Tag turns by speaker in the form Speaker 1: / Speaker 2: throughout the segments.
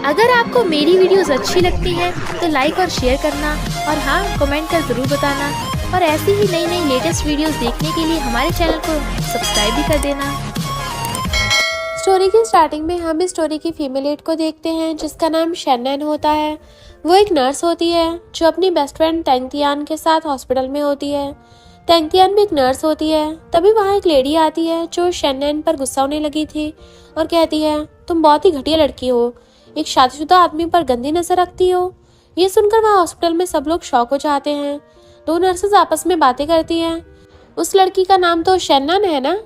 Speaker 1: अगर आपको मेरी वीडियोस अच्छी लगती है तो लाइक और शेयर करना, और हाँ, कमेंट कर ज़रूर बताना। और ऐसी ही नई नई लेटेस्ट वीडियोस देखने के लिए हमारे चैनल को सब्सक्राइब भी कर देना।
Speaker 2: स्टोरी की स्टार्टिंग में हम इस स्टोरी की फीमेल लीड को देखते हैं जिसका नाम शैनन होता है। वो एक नर्स होती है जो अपनी बेस्ट फ्रेंड टेंगतियान के साथ हॉस्पिटल में होती है। टेंगतियान भी एक नर्स होती है। तभी वहाँ एक लेडी आती है जो शैनन पर गुस्सा होने लगी थी और कहती है, तुम बहुत ही घटिया लड़की हो, एक शादीशुदा आदमी पर गंदी नजर रखती हो। ये सुनकर वहाँ हॉस्पिटल में सब लोग शॉक हो जाते हैं। दो नर्सेस आपस में बातें करती हैं। उस लड़की का नाम तो शैनन है ना?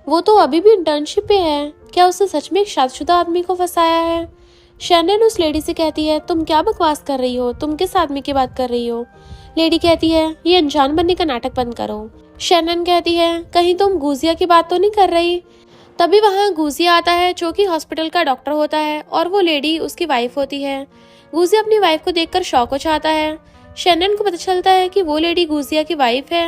Speaker 2: वो तो अभी भी इंटर्नशिप पे है। क्या उसने सच में एक शादीशुदा आदमी को फंसाया है? शैनन उस लेडी से कहती है, तुम क्या बकवास कर रही हो? तुम किस आदमी की बात कर रही हो? लेडी कहती है, ये अनजान बनने का नाटक बंद करो। शैनन कहती है, कहीं तुम गुजिया की बात तो नहीं कर रही? तभी वहाँ गुजिया आता है जो कि हॉस्पिटल का डॉक्टर होता है और वो लेडी उसकी वाइफ होती है। गुजिया अपनी वाइफ को देखकर शॉक हो जाता है। शैनन को पता चलता है कि वो लेडी गुजिया की वाइफ है।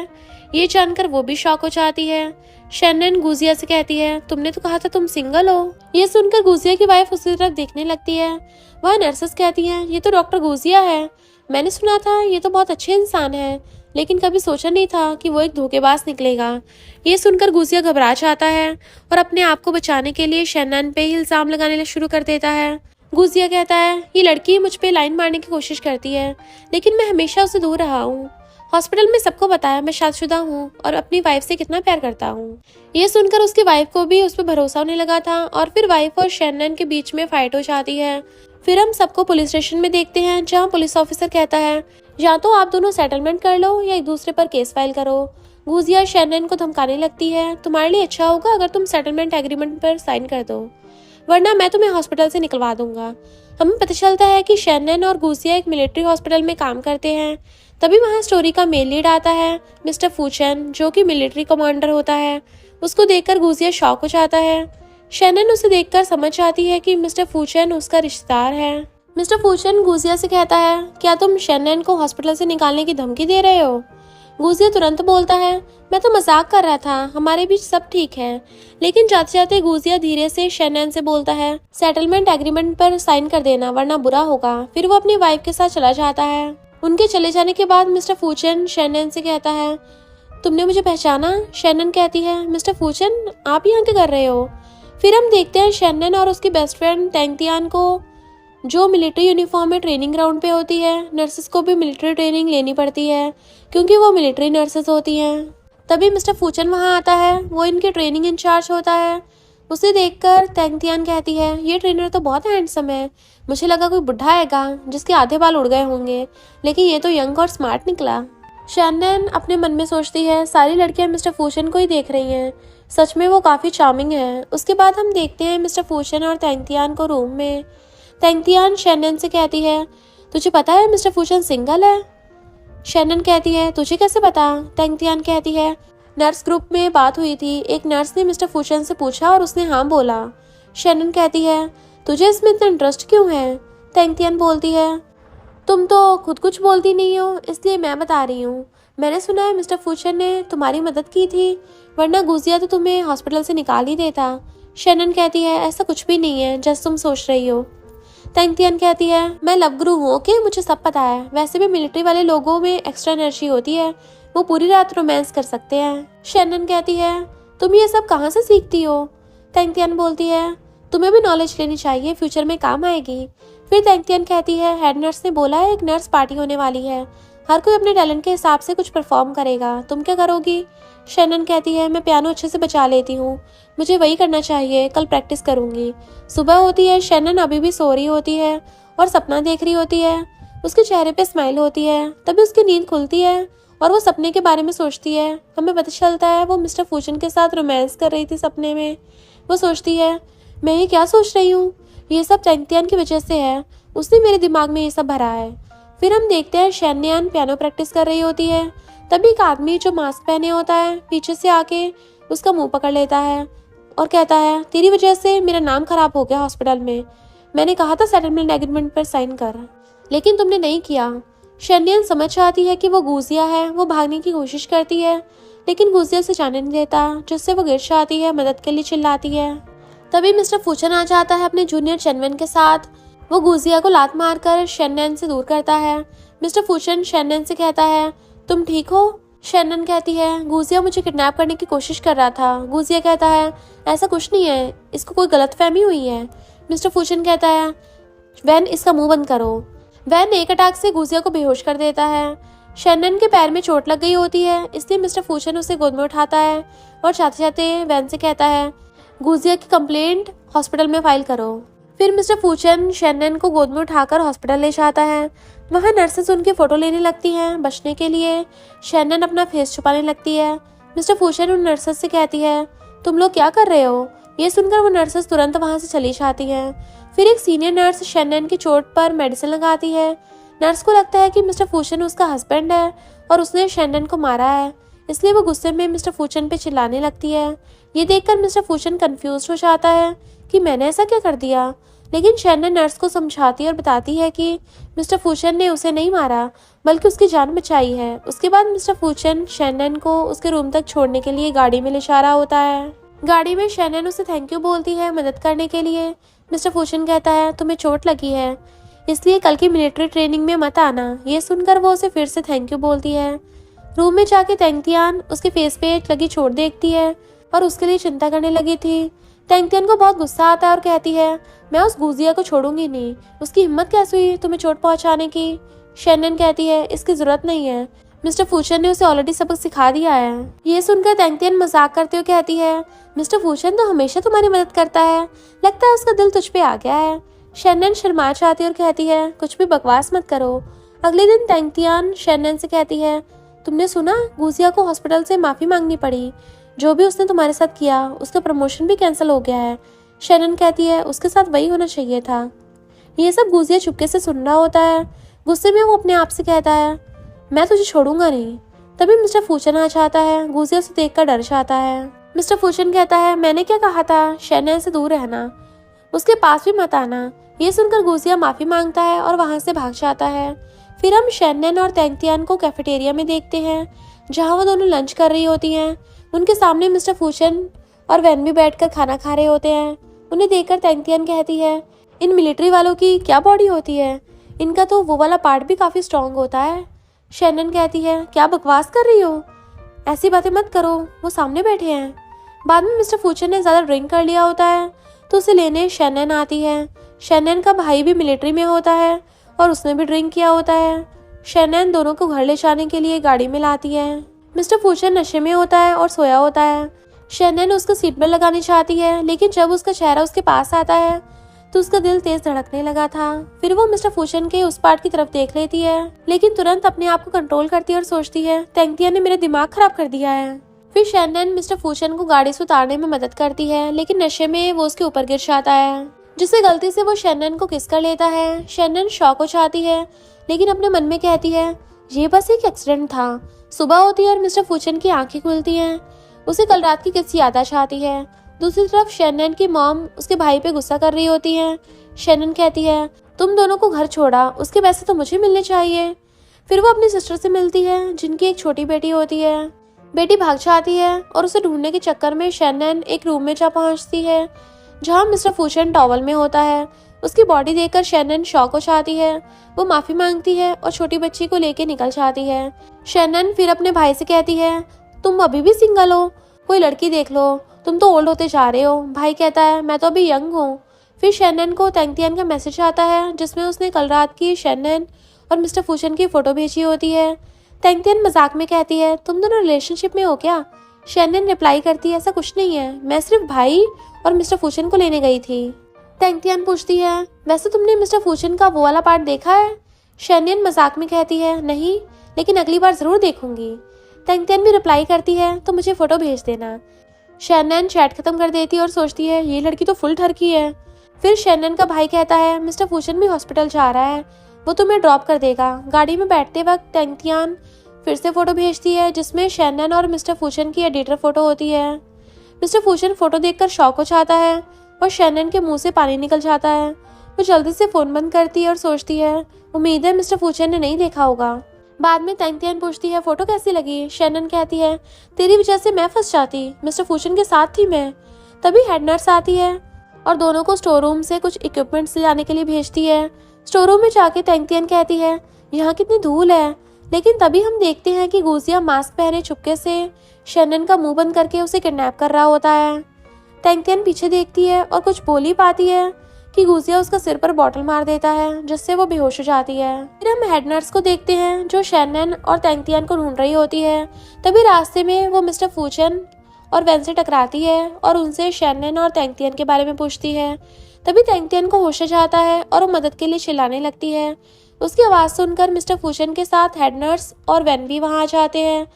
Speaker 2: ये जानकर वो भी शॉक हो जाती है। शैनन गुजिया से कहती है, तुमने तो कहा था तुम सिंगल हो। ये सुनकर गुजिया की वाइफ उसकी तरफ देखने लगती है। वह नर्सेस कहती हैं, ये तो डॉक्टर गुजिया है। मैंने सुना था ये तो बहुत अच्छे इंसान है, लेकिन कभी सोचा नहीं था कि वो एक धोखेबाज निकलेगा। ये सुनकर गुजिया घबरा जाता है और अपने आप को बचाने के लिए शैनन पे ही इल्जाम लगाने शुरू कर देता है। गुजिया कहता है, ये लड़की मुझ पे लाइन मारने की कोशिश करती है, लेकिन मैं हमेशा उससे दूर रहा हूँ। हॉस्पिटल में सबको बताया मैं शादीशुदा हूँ और अपनी वाइफ से कितना प्यार करता हूँ। ये सुनकर उसकी वाइफ को भी उस पर भरोसा होने लगा था और फिर वाइफ और शैनन के बीच में फाइट हो जाती है। फिर हम सबको पुलिस स्टेशन में देखते हैं जहाँ पुलिस ऑफिसर कहता है, या तो आप दोनों सेटलमेंट कर लो या एक दूसरे पर केस फाइल करो। गुजिया शैनन को धमकाने लगती है, तुम्हारे लिए अच्छा होगा अगर तुम सेटलमेंट एग्रीमेंट पर साइन कर दो, वरना मैं तुम्हें हॉस्पिटल से निकलवा दूंगा। हमें पता चलता है कि शैनन और गुजिया एक मिलिट्री हॉस्पिटल में काम करते हैं। तभी वहाँ स्टोरी का मेन लीड आता है, मिस्टर फूचन, जो कि मिलिट्री कमांडर होता है। उसको देखकर गुजिया शॉक हो जाता है। शैनन उसे देखकर समझ जाती है कि मिस्टर फूचन उसका रिश्तेदार है। मिस्टर फूचन गुजिया से कहता है, क्या तुम शैनन को हॉस्पिटल से निकालने की धमकी दे रहे हो? गुजिया तुरंत बोलता है, मैं तो मजाक कर रहा था, हमारे बीच सब ठीक है। लेकिन जाते जाते गुजिया धीरे से शैनन से बोलता है, सेटलमेंट एग्रीमेंट पर साइन कर देना वरना बुरा होगा। फिर वो अपनी वाइफ के साथ चला जाता है। उनके चले जाने के बाद मिस्टर फूचन शैनन से कहता है, तुमने मुझे पहचाना? शैनन कहती है, मिस्टर फूचन आप यहाँ क्या कर रहे हो? फिर हम देखते हैं शैनन और उसकी बेस्ट फ्रेंड टेंगतियान को, जो मिलिट्री यूनिफॉर्म में ट्रेनिंग ग्राउंड पे होती है। नर्सेस को भी मिलिट्री ट्रेनिंग लेनी पड़ती है क्योंकि वो मिलिट्री नर्सेस होती हैं। तभी मिस्टर फूचन वहाँ आता है, वो इनके ट्रेनिंग इंचार्ज होता है। उसे देखकर टेंगतियान कहती है, ये ट्रेनर तो बहुत हैंडसम है, मुझे लगा कोई बुढ़ा आएगा जिसके आधे बाल उड़ गए होंगे, लेकिन ये तो यंग और स्मार्ट निकला। शैनन अपने मन में सोचती है, सारी लड़कियां मिस्टर फूचन को ही देख रही हैं, सच में वो काफी चार्मिंग है। उसके बाद हम देखते हैं मिस्टर फूचन और टेंगतियान को रूम में। टेंगतियान शैनन से कहती है, तुझे पता है मिस्टर फूचन सिंगल है? शैनन कहती है, तुझे कैसे पता? टेंगतियान कहती है, नर्स ग्रुप में बात हुई थी, एक नर्स ने मिस्टर फूचन से पूछा और उसने हाँ बोला। शैनन कहती है, तुझे इसमें इतना इंटरेस्ट क्यों है? टेंगतियान बोलती है, तुम तो खुद कुछ बोलती नहीं हो, इसलिए मैं बता रही हूँ। मैंने सुना है मिस्टर फूचन ने तुम्हारी मदद की थी, वरना गुजिया तो तुम्हें हॉस्पिटल से निकाल ही देता। शैनन कहती है, ऐसा कुछ भी नहीं है जैसे तुम सोच रही हो। टेंगतियान कहती है, मैं लव गुरु हूँ, ओके, मुझे सब पता है। वैसे भी मिलिट्री वाले लोगों में एक्स्ट्रा एनर्जी होती है, वो पूरी रात रोमांस कर सकते हैं। शैनन कहती है, तुम ये सब कहाँ से सीखती हो? टेंगतियान बोलती है, तुम्हें भी नॉलेज लेनी चाहिए, फ्यूचर में काम आएगी। फिर टेंगतियान कहती है, हेड नर्स ने बोला है एक नर्स पार्टी होने वाली है, हर कोई अपने टैलेंट के हिसाब से कुछ परफॉर्म करेगा, तुम क्या करोगी? शैनन कहती है, मैं पियानो अच्छे से बजा लेती हूँ, मुझे वही करना चाहिए, कल प्रैक्टिस करूंगी। सुबह होती है, शैनन अभी भी सो रही होती है और सपना देख रही होती है। उसके चेहरे पे स्माइल होती है। तभी उसकी नींद खुलती है और वो सपने के बारे में सोचती है। हमें पता चलता है वो मिस्टर फूचन के साथ रोमांस कर रही थी सपने में। वो सोचती है, मैं ये क्या सोच रही हूँ, ये सब टेंगतियान की वजह से है, उसने मेरे दिमाग में ये सब भरा है। फिर हम देखते हैं शैनन पियानो प्रैक्टिस कर रही होती है। तभी एक आदमी जो मास्क पहने होता है पीछे से आके उसका मुंह पकड़ लेता है और कहता है, तेरी वजह से मेरा नाम खराब हो गया हॉस्पिटल में। मैंने कहा था सेटलमेंट एग्रीमेंट पर साइन कर, लेकिन तुमने नहीं किया। शैनन समझ जाती है कि वो गुजिया है। वो भागने की कोशिश करती है, लेकिन गुजिया उसे जाने नहीं देता, जिससे वो गिर जाती है, मदद के लिए चिल्लाती है। तभी मिस्टर फूचन आ जाता है अपने जूनियर चेनवन के साथ। वो गुजिया को लात मारकर शेनन से दूर करता है। मिस्टर फूशन शेनन से कहता है, तुम ठीक हो? शेनन कहती है, गुजिया मुझे किडनैप करने की कोशिश कर रहा था। गुजिया कहता है, ऐसा कुछ नहीं है, इसको कोई गलतफहमी हुई है। मिस्टर फूशन कहता है, वैन इसका मुंह बंद करो। वैन एक अटैक से गुजिया को बेहोश कर देता है। शेनन के पैर में चोट लग गई होती है, इसलिए मिस्टर फूशन उसे गोद में उठाता है और जाते जाते वैन से कहता है, गुजिया की कंप्लेंट हॉस्पिटल में फाइल करो। फिर मिस्टर फूशन शेनन को गोद में उठाकर हॉस्पिटल ले जाता है। वहाँ नर्सेस उनकी फोटो लेने लगती हैं। बचने के लिए शेनन अपना फेस छुपाने लगती है। मिस्टर फूशन उन नर्सेस से कहती है, तुम लोग क्या कर रहे हो? ये सुनकर वो नर्सेस तुरंत वहाँ से चली जाती हैं। फिर एक सीनियर नर्स शेनन की चोट पर मेडिसिन लगाती है। नर्स को लगता है कि मिस्टर फूशन उसका हस्बैंड है और उसने शेनन को मारा है, इसलिए वो गुस्से में मिस्टर फूशन पे चिल्लाने लगती है। ये देखकर मिस्टर फूशन कंफ्यूज हो जाता है कि मैंने ऐसा क्या कर दिया, लेकिन शेनन नर्स को समझाती और बताती है कि मिस्टर फूशन ने उसे नहीं मारा बल्कि उसकी जान बचाई है। उसके बाद मिस्टर फूशन शेनन को उसके रूम तक छोड़ने के लिए गाड़ी में ले जा रहा होता है। गाड़ी में शेनन उसे थैंक यू बोलती है मदद करने के लिए। मिस्टर फूशन कहता है, तुम्हें चोट लगी है, इसलिए कल की मिलिट्री ट्रेनिंग में मत आना। ये सुनकर वो उसे फिर से थैंक यू बोलती है। रूम में जाके तेंगतियान उसके फेस पे लगी चोट देखती है और उसके लिए चिंता करने लगी थी। तेंगतियान को बहुत गुस्सा आता है और कहती है, मैं उस गुजिया को छोड़ूंगी नहीं, उसकी हिम्मत कैसे हुई तुम्हें चोट पहुंचाने की? शेनन कहती है, इसकी जरूरत नहीं है, मिस्टर फूशन ने उसे ऑलरेडी सबक सिखा दिया है। ये सुनकर तेंगतियान मजाक करते हुए कहती है, मिस्टर फूशन तो हमेशा तुम्हारी मदद करता है, लगता है उसका दिल तुझ पे आ गया है। शेनन शर्मा जाती है और कहती है, कुछ भी बकवास मत करो। अगले दिन तेंगतियान शेनन से कहती है, तुमने सुना गुजिया को हॉस्पिटल से माफी मांगनी पड़ी, जो भी उसने तुम्हारे साथ किया उसका प्रमोशन भी कैंसिल हो गया है। शेनन कहती है, उसके साथ वही होना चाहिए था। ये सब गुजिया चुपके से सुन रहा होता है। गुस्से में वो अपने आप से कहता है, मैं तुझे छोड़ूंगा नहीं। तभी मिस्टर फूशन आ जाता है। गुजिया उसे देखकर डर जाता है। मिस्टर फूशन कहता है, मैंने क्या कहा था, शेनन से दूर रहना, उसके पास भी मत आना। ये सुनकर गुजिया माफी मांगता है और वहां से भाग जाता है। फिर हम शेनन और तेंगतियान को कैफेटेरिया में देखते हैं, जहां वो दोनों लंच कर रही होती हैं। उनके सामने मिस्टर फूशन और वैन भी बैठकर खाना खा रहे होते हैं। उन्हें देखकर तेंगतियान कहती है, इन मिलिट्री वालों की क्या बॉडी होती है, इनका तो वो वाला पार्ट भी काफी स्ट्रांग होता है। शेनन कहती है, क्या बकवास कर रही हो, ऐसी बातें मत करो, वो सामने बैठे हैं। बाद में मिस्टर फूशन ने ज्यादा ड्रिंक कर लिया होता है तो उसे लेने शेनन आती है। शेनन का भाई भी मिलिट्री में होता है और उसने भी ड्रिंक किया होता है। शेनन दोनों को घर ले जाने के लिए गाड़ी में लाती है। मिस्टर फूशन नशे में होता है और सोया होता है। शेनन उसको सीट बेल्ट लगानी चाहती है, लेकिन जब उसका चेहरा उसके पास आता है तो उसका दिल तेज धड़कने लगा था। फिर वो मिस्टर फूशन के उस पार्ट की तरफ देख लेती है, लेकिन तुरंत अपने आप को कंट्रोल करती है और सोचती है, तेंगतियान ने मेरा दिमाग खराब कर दिया है। फिर शेनन मिस्टर फूशन को गाड़ी से उतारने में मदद करती है, लेकिन नशे में वो उसके ऊपर गिर जाता है, जिससे गलती से वो शेनन को किस कर लेता है। शेनन शॉक हो जाती है, लेकिन अपने मन में कहती है, ये बस एक एक्सीडेंट था। सुबह होती है और मिस्टर फूशन की आंखें खुलती हैं। उसे कल रात की किस्सा याद आ जाती है। दूसरी तरफ शेनन की मॉम उसके भाई पे गुस्सा कर रही होती है। शेनन कहती है, तुम दोनों को घर छोड़ा, उसके पैसे तो मुझे मिलने चाहिए। फिर वो अपनी सिस्टर से मिलती है, जिनकी एक छोटी बेटी होती है। बेटी भाग जाती है और उसे ढूंढने के चक्कर में शेनन एक रूम में जा पहुंचती है, जहां मिस्टर फूशन टॉवल में होता है। उसकी बॉडी देखकर शेनन शॉक हो जाती है। वो माफी मांगती है और छोटी बच्ची को लेके निकल जाती है। शेनन फिर अपने भाई से कहती है, तुम अभी भी सिंगल हो, कोई लड़की देख लो, तुम तो ओल्ड होते जा रहे हो। भाई कहता है, मैं तो अभी यंग हूँ। फिर शेनन को तेंगतियान का मैसेज आता है, जिसमें उसने कल रात की शेनन और मिस्टर फूशन की फोटो भेजी होती है। तेंगतियान मजाक में कहती है, तुम दोनों रिलेशनशिप में हो क्या? शेनन रिप्लाई करती है, ऐसा कुछ नहीं है, मैं सिर्फ भाई और मिस्टर फूशन को लेने गई थी। तेंगतियान पूछती है, वैसे तुमने मिस्टर फूशन का वो वाला पार्ट देखा है? शेनन मजाक में कहती है, नहीं, लेकिन अगली बार जरूर देखूंगी। तेंगतियान भी रिप्लाई करती है, तो मुझे फोटो भेज देना। शेनन चैट खत्म कर देती है और सोचती है, ये लड़की तो फुल ठरकी है। फिर शेनन का भाई कहता है, मिस्टर फूशन भी हॉस्पिटल जा रहा है, वो तुम्हें ड्रॉप कर देगा। गाड़ी में बैठते वक्त तेंगतियान फिर से फोटो भेजती है, जिसमें शेनन और मिस्टर फूशन की एडिटर फोटो होती है। मिस्टर फूशन फोटो देखकर शॉक हो जाता है और शेनन के मुंह से पानी निकल जाता है। वो जल्दी से फोन बंद करती है और सोचती है, उम्मीद है मिस्टर फूशन ने नहीं देखा होगा। बाद में तेंगतियान पूछती है, फोटो कैसी लगी? शेनन कहती है, तेरी वजह से मैं फंस जाती, मिस्टर फूशन के साथ थी मैं। तभी हेड नर्स आती है और दोनों को स्टोर रूम से कुछ इक्विपमेंट्स लाने के लिए भेजती है। स्टोर रूम में जाके तेंगतियन कहती है यहाँ कितनी धूल है, लेकिन तभी हम देखते हैं कि गुजिया मास्क पहने चुपके से शेनन का मुंह बंद करके उसे किडनैप कर रहा होता है। तेंगतियन पीछे देखती है और कुछ बोल ही पाती है कि गुजिया उसका सिर पर बॉटल मार देता है, जिससे वो बेहोश हो जाती है। फिर हम हेड नर्स को देखते हैं जो शेनन और तेंगतियन को ढूंढ रही होती है। तभी रास्ते में वो मिस्टर फूचन और वेन से टकराती है और उनसे शेनन और तेंगतियन के बारे में पूछती है। तभी तेंगतियन को होश आ जाता है और वो मदद के लिए चिल्लाने लगती है। उसकी आवाज़ सुनकर मिस्टर फूचन के साथ हेड नर्स और वेन भी वहाँ आ जाते हैं।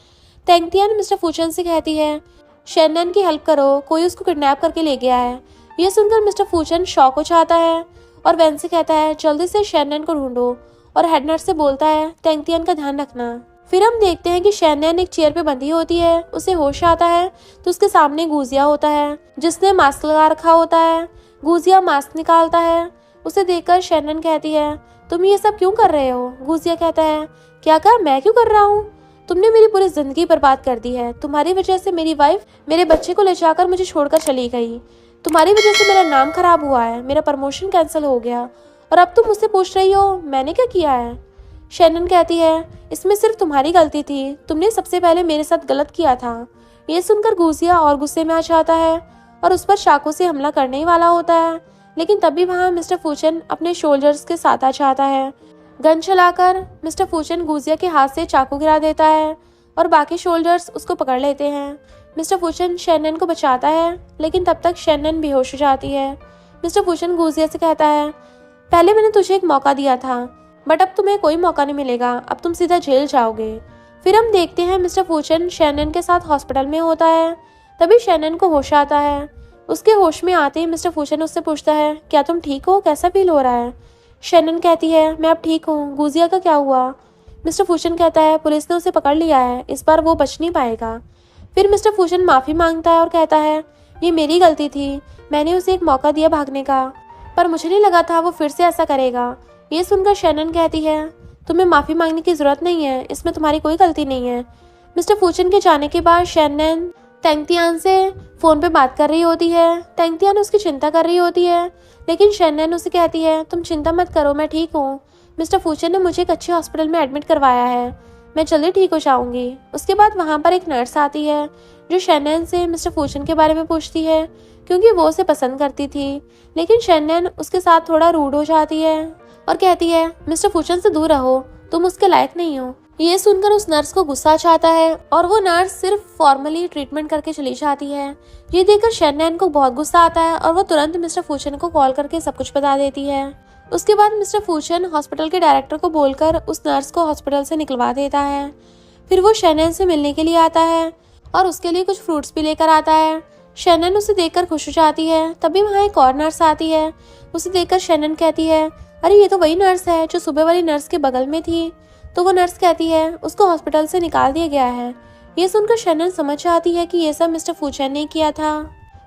Speaker 2: तेंगतियन मिस्टर फूचन से कहती है शेनन की हेल्प करो, कोई उसको किडनैप करके ले गया है। यह सुनकर मिस्टर फूचन शॉक हो जाता है और वेन से कहता है जल्दी से शेनन को ढूंढो, और हेड नर्स से बोलता है तेंगतियन का ध्यान रखना। फिर हम देखते हैं कि शेनन एक चेयर पे बंधी होती है। उसे होश आता है तो उसके सामने गुजिया होता है जिसने मास्क लगा रखा होता है। गुजिया मास्क निकालता है। उसे देखकर शेनन कहती है तुम ये सब क्यों कर रहे हो। गुजिया कहता है क्या कहा, मैं क्यों कर रहा हूँ, तुमने मेरी पूरी जिंदगी बर्बाद कर दी है। तुम्हारी वजह से मेरी वाइफ मेरे बच्चे को ले जाकर मुझे छोड़कर चली गई। तुम्हारी वजह से मेरा नाम खराब हुआ है, मेरा प्रमोशन कैंसिल हो गया, और अब तुम मुझसे पूछ रही हो मैंने क्या किया है। शेनन कहती है इसमें सिर्फ तुम्हारी गलती थी, तुमने सबसे पहले मेरे साथ गलत किया था। ये सुनकर गुजिया और गुस्से में आ जाता है और उस पर चाकू से हमला करने ही वाला होता है, लेकिन तभी वहाँ मिस्टर फूचन अपने सोल्जर्स के साथ आ जाता है। गन चलाकर मिस्टर फूचन गुजिया के हाथ से चाकू गिरा देता है और बाकी सोल्जर्स उसको पकड़ लेते हैं। मिस्टर फूचन शेनन को बचाता है, लेकिन तब तक शेनन बेहोश हो जाती है। मिस्टर फूचन गुजिया से कहता है पहले मैंने तुझे एक मौका दिया था, बट अब तुम्हें कोई मौका नहीं मिलेगा, अब तुम सीधा जेल जाओगे। फिर हम देखते हैं मिस्टर फूचन शेनन के साथ हॉस्पिटल में होता है। तभी शेनन को होश आता है। उसके होश में आते ही मिस्टर फूचन उससे पूछता है क्या तुम ठीक हो, कैसा फील हो रहा है। शेनन कहती है मैं अब ठीक हूँ। गुजिया का क्या हुआ। मिस्टर फूचन कहता है पुलिस ने उसे पकड़ लिया है, इस बार वो बच नहीं पाएगा। फिर मिस्टर फूचन माफ़ी मांगता है और कहता है ये मेरी गलती थी, मैंने उसे एक मौका दिया भागने का, पर मुझे नहीं लगा था वो फिर से ऐसा करेगा। ये सुनकर शेनन कहती है तुम्हें माफ़ी मांगने की ज़रूरत नहीं है, इसमें तुम्हारी कोई गलती नहीं है। मिस्टर फूचन के जाने के बाद शेनन तेंगतियन से फ़ोन पे बात कर रही होती है। तेंगतियन उसकी चिंता कर रही होती है, लेकिन शेनन उसे कहती है तुम चिंता मत करो, मैं ठीक हूँ। मिस्टर फूचन ने मुझे एक अच्छे हॉस्पिटल में एडमिट करवाया है, मैं जल्दी ठीक हो जाऊंगी। उसके बाद वहाँ पर एक नर्स आती है जो शेनन से मिस्टर फूचन के बारे में पूछती है, क्योंकि वो उसे पसंद करती थी। लेकिन शेनन उसके साथ थोड़ा रूड हो जाती है और कहती है मिस्टर फूचन से दूर रहो, तुम उसके लायक नहीं हो। ये सुनकर उस नर्स को गुस्सा आता है और वो नर्स सिर्फ फॉर्मली ट्रीटमेंट करके चली जाती है। ये देखकर शेनन को बहुत गुस्सा आता है और वो तुरंत मिस्टर फूचन को कॉल करके सब कुछ बता देती है। उसके बाद मिस्टर फूचन हॉस्पिटल के डायरेक्टर को बोलकर उस नर्स को हॉस्पिटल से निकलवा देता है। फिर वो शेनन से मिलने के लिए आता है और उसके लिए कुछ फ्रूट्स भी लेकर आता है। शेनन उसे देखकर खुश हो जाती है। तभी वहाँ एक और नर्स आती है। उसे देखकर शेनन कहती है अरे ये तो वही नर्स है जो सुबह वाली नर्स के बगल में थी। तो वो नर्स कहती है उसको हॉस्पिटल से निकाल दिया गया है। ये सुनकर शेनन समझ जाती है कि ये सब मिस्टर फूचन ने किया था।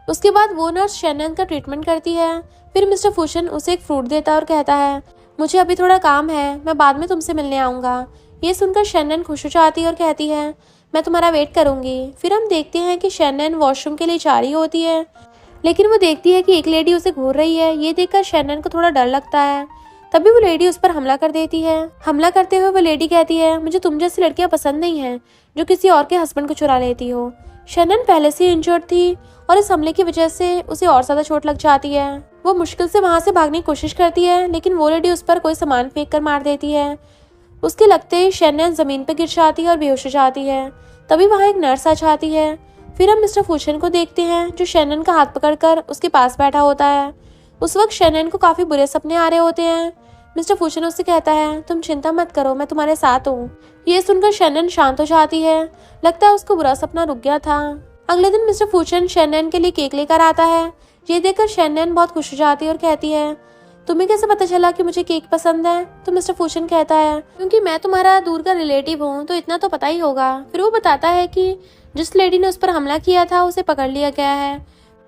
Speaker 2: उसके बाद वो नर्स शेनन का ट्रीटमेंट करती है। फिर मिस्टर फूचन उसे एक फ्रूट देता है और कहता है मुझे अभी थोड़ा काम है, मैं बाद में तुमसे मिलने आऊँगा। ये सुनकर शेनन खुश हो जाती है और कहती है मैं तुम्हारा वेट करूँगी। फिर हम देखते हैं कि शेनन वॉशरूम के लिए जा रही होती है, लेकिन वो देखती है कि एक लेडी उसे घूर रही है। ये देखकर शेनन को थोड़ा डर लगता है। तभी वो लेडी उस पर हमला कर देती है। हमला करते हुए वो लेडी कहती है मुझे तुम जैसी लड़कियां पसंद नहीं है जो किसी और के हस्बैंड को चुरा लेती हो। शेनन पहले से इंजर्ड थी और इस हमले की वजह से उसे और ज्यादा चोट लग जाती है। वो मुश्किल से वहां से भागने की कोशिश करती है, लेकिन वो लेडी उस पर कोई सामान फेंक कर मार देती है। उसके लगते ही शेनन जमीन पर गिर जाती है और बेहोश हो जाती है। तभी वहाँ एक नर्स आ जाती है। फिर हम मिस्टर फूचन को देखते हैं जो शेनन का हाथ पकड़कर उसके पास बैठा होता है। उस वक्त शेनन को काफी बुरे सपने आ रहे होते हैं। मिस्टर फूचन उससे कहता है तुम चिंता मत करो, मैं तुम्हारे साथ हूँ। ये सुनकर शेनन शांत हो जाती है। लगता है उसको बुरा सपना रुक गया था। अगले दिन मिस्टर फूचन शेनन के लिए केक लेकर आता है। ये देखकर शेनन बहुत खुश हो जाती है और कहती है तुम्हें कैसे पता चला कि मुझे केक पसंद है। तो मिस्टर फूचन कहता है क्योंकि मैं तुम्हारा दूर का रिलेटिव हूँ, तो इतना तो पता ही होगा। फिर वो बताता है कि जिस लेडी ने उस पर हमला किया था उसे पकड़ लिया गया है।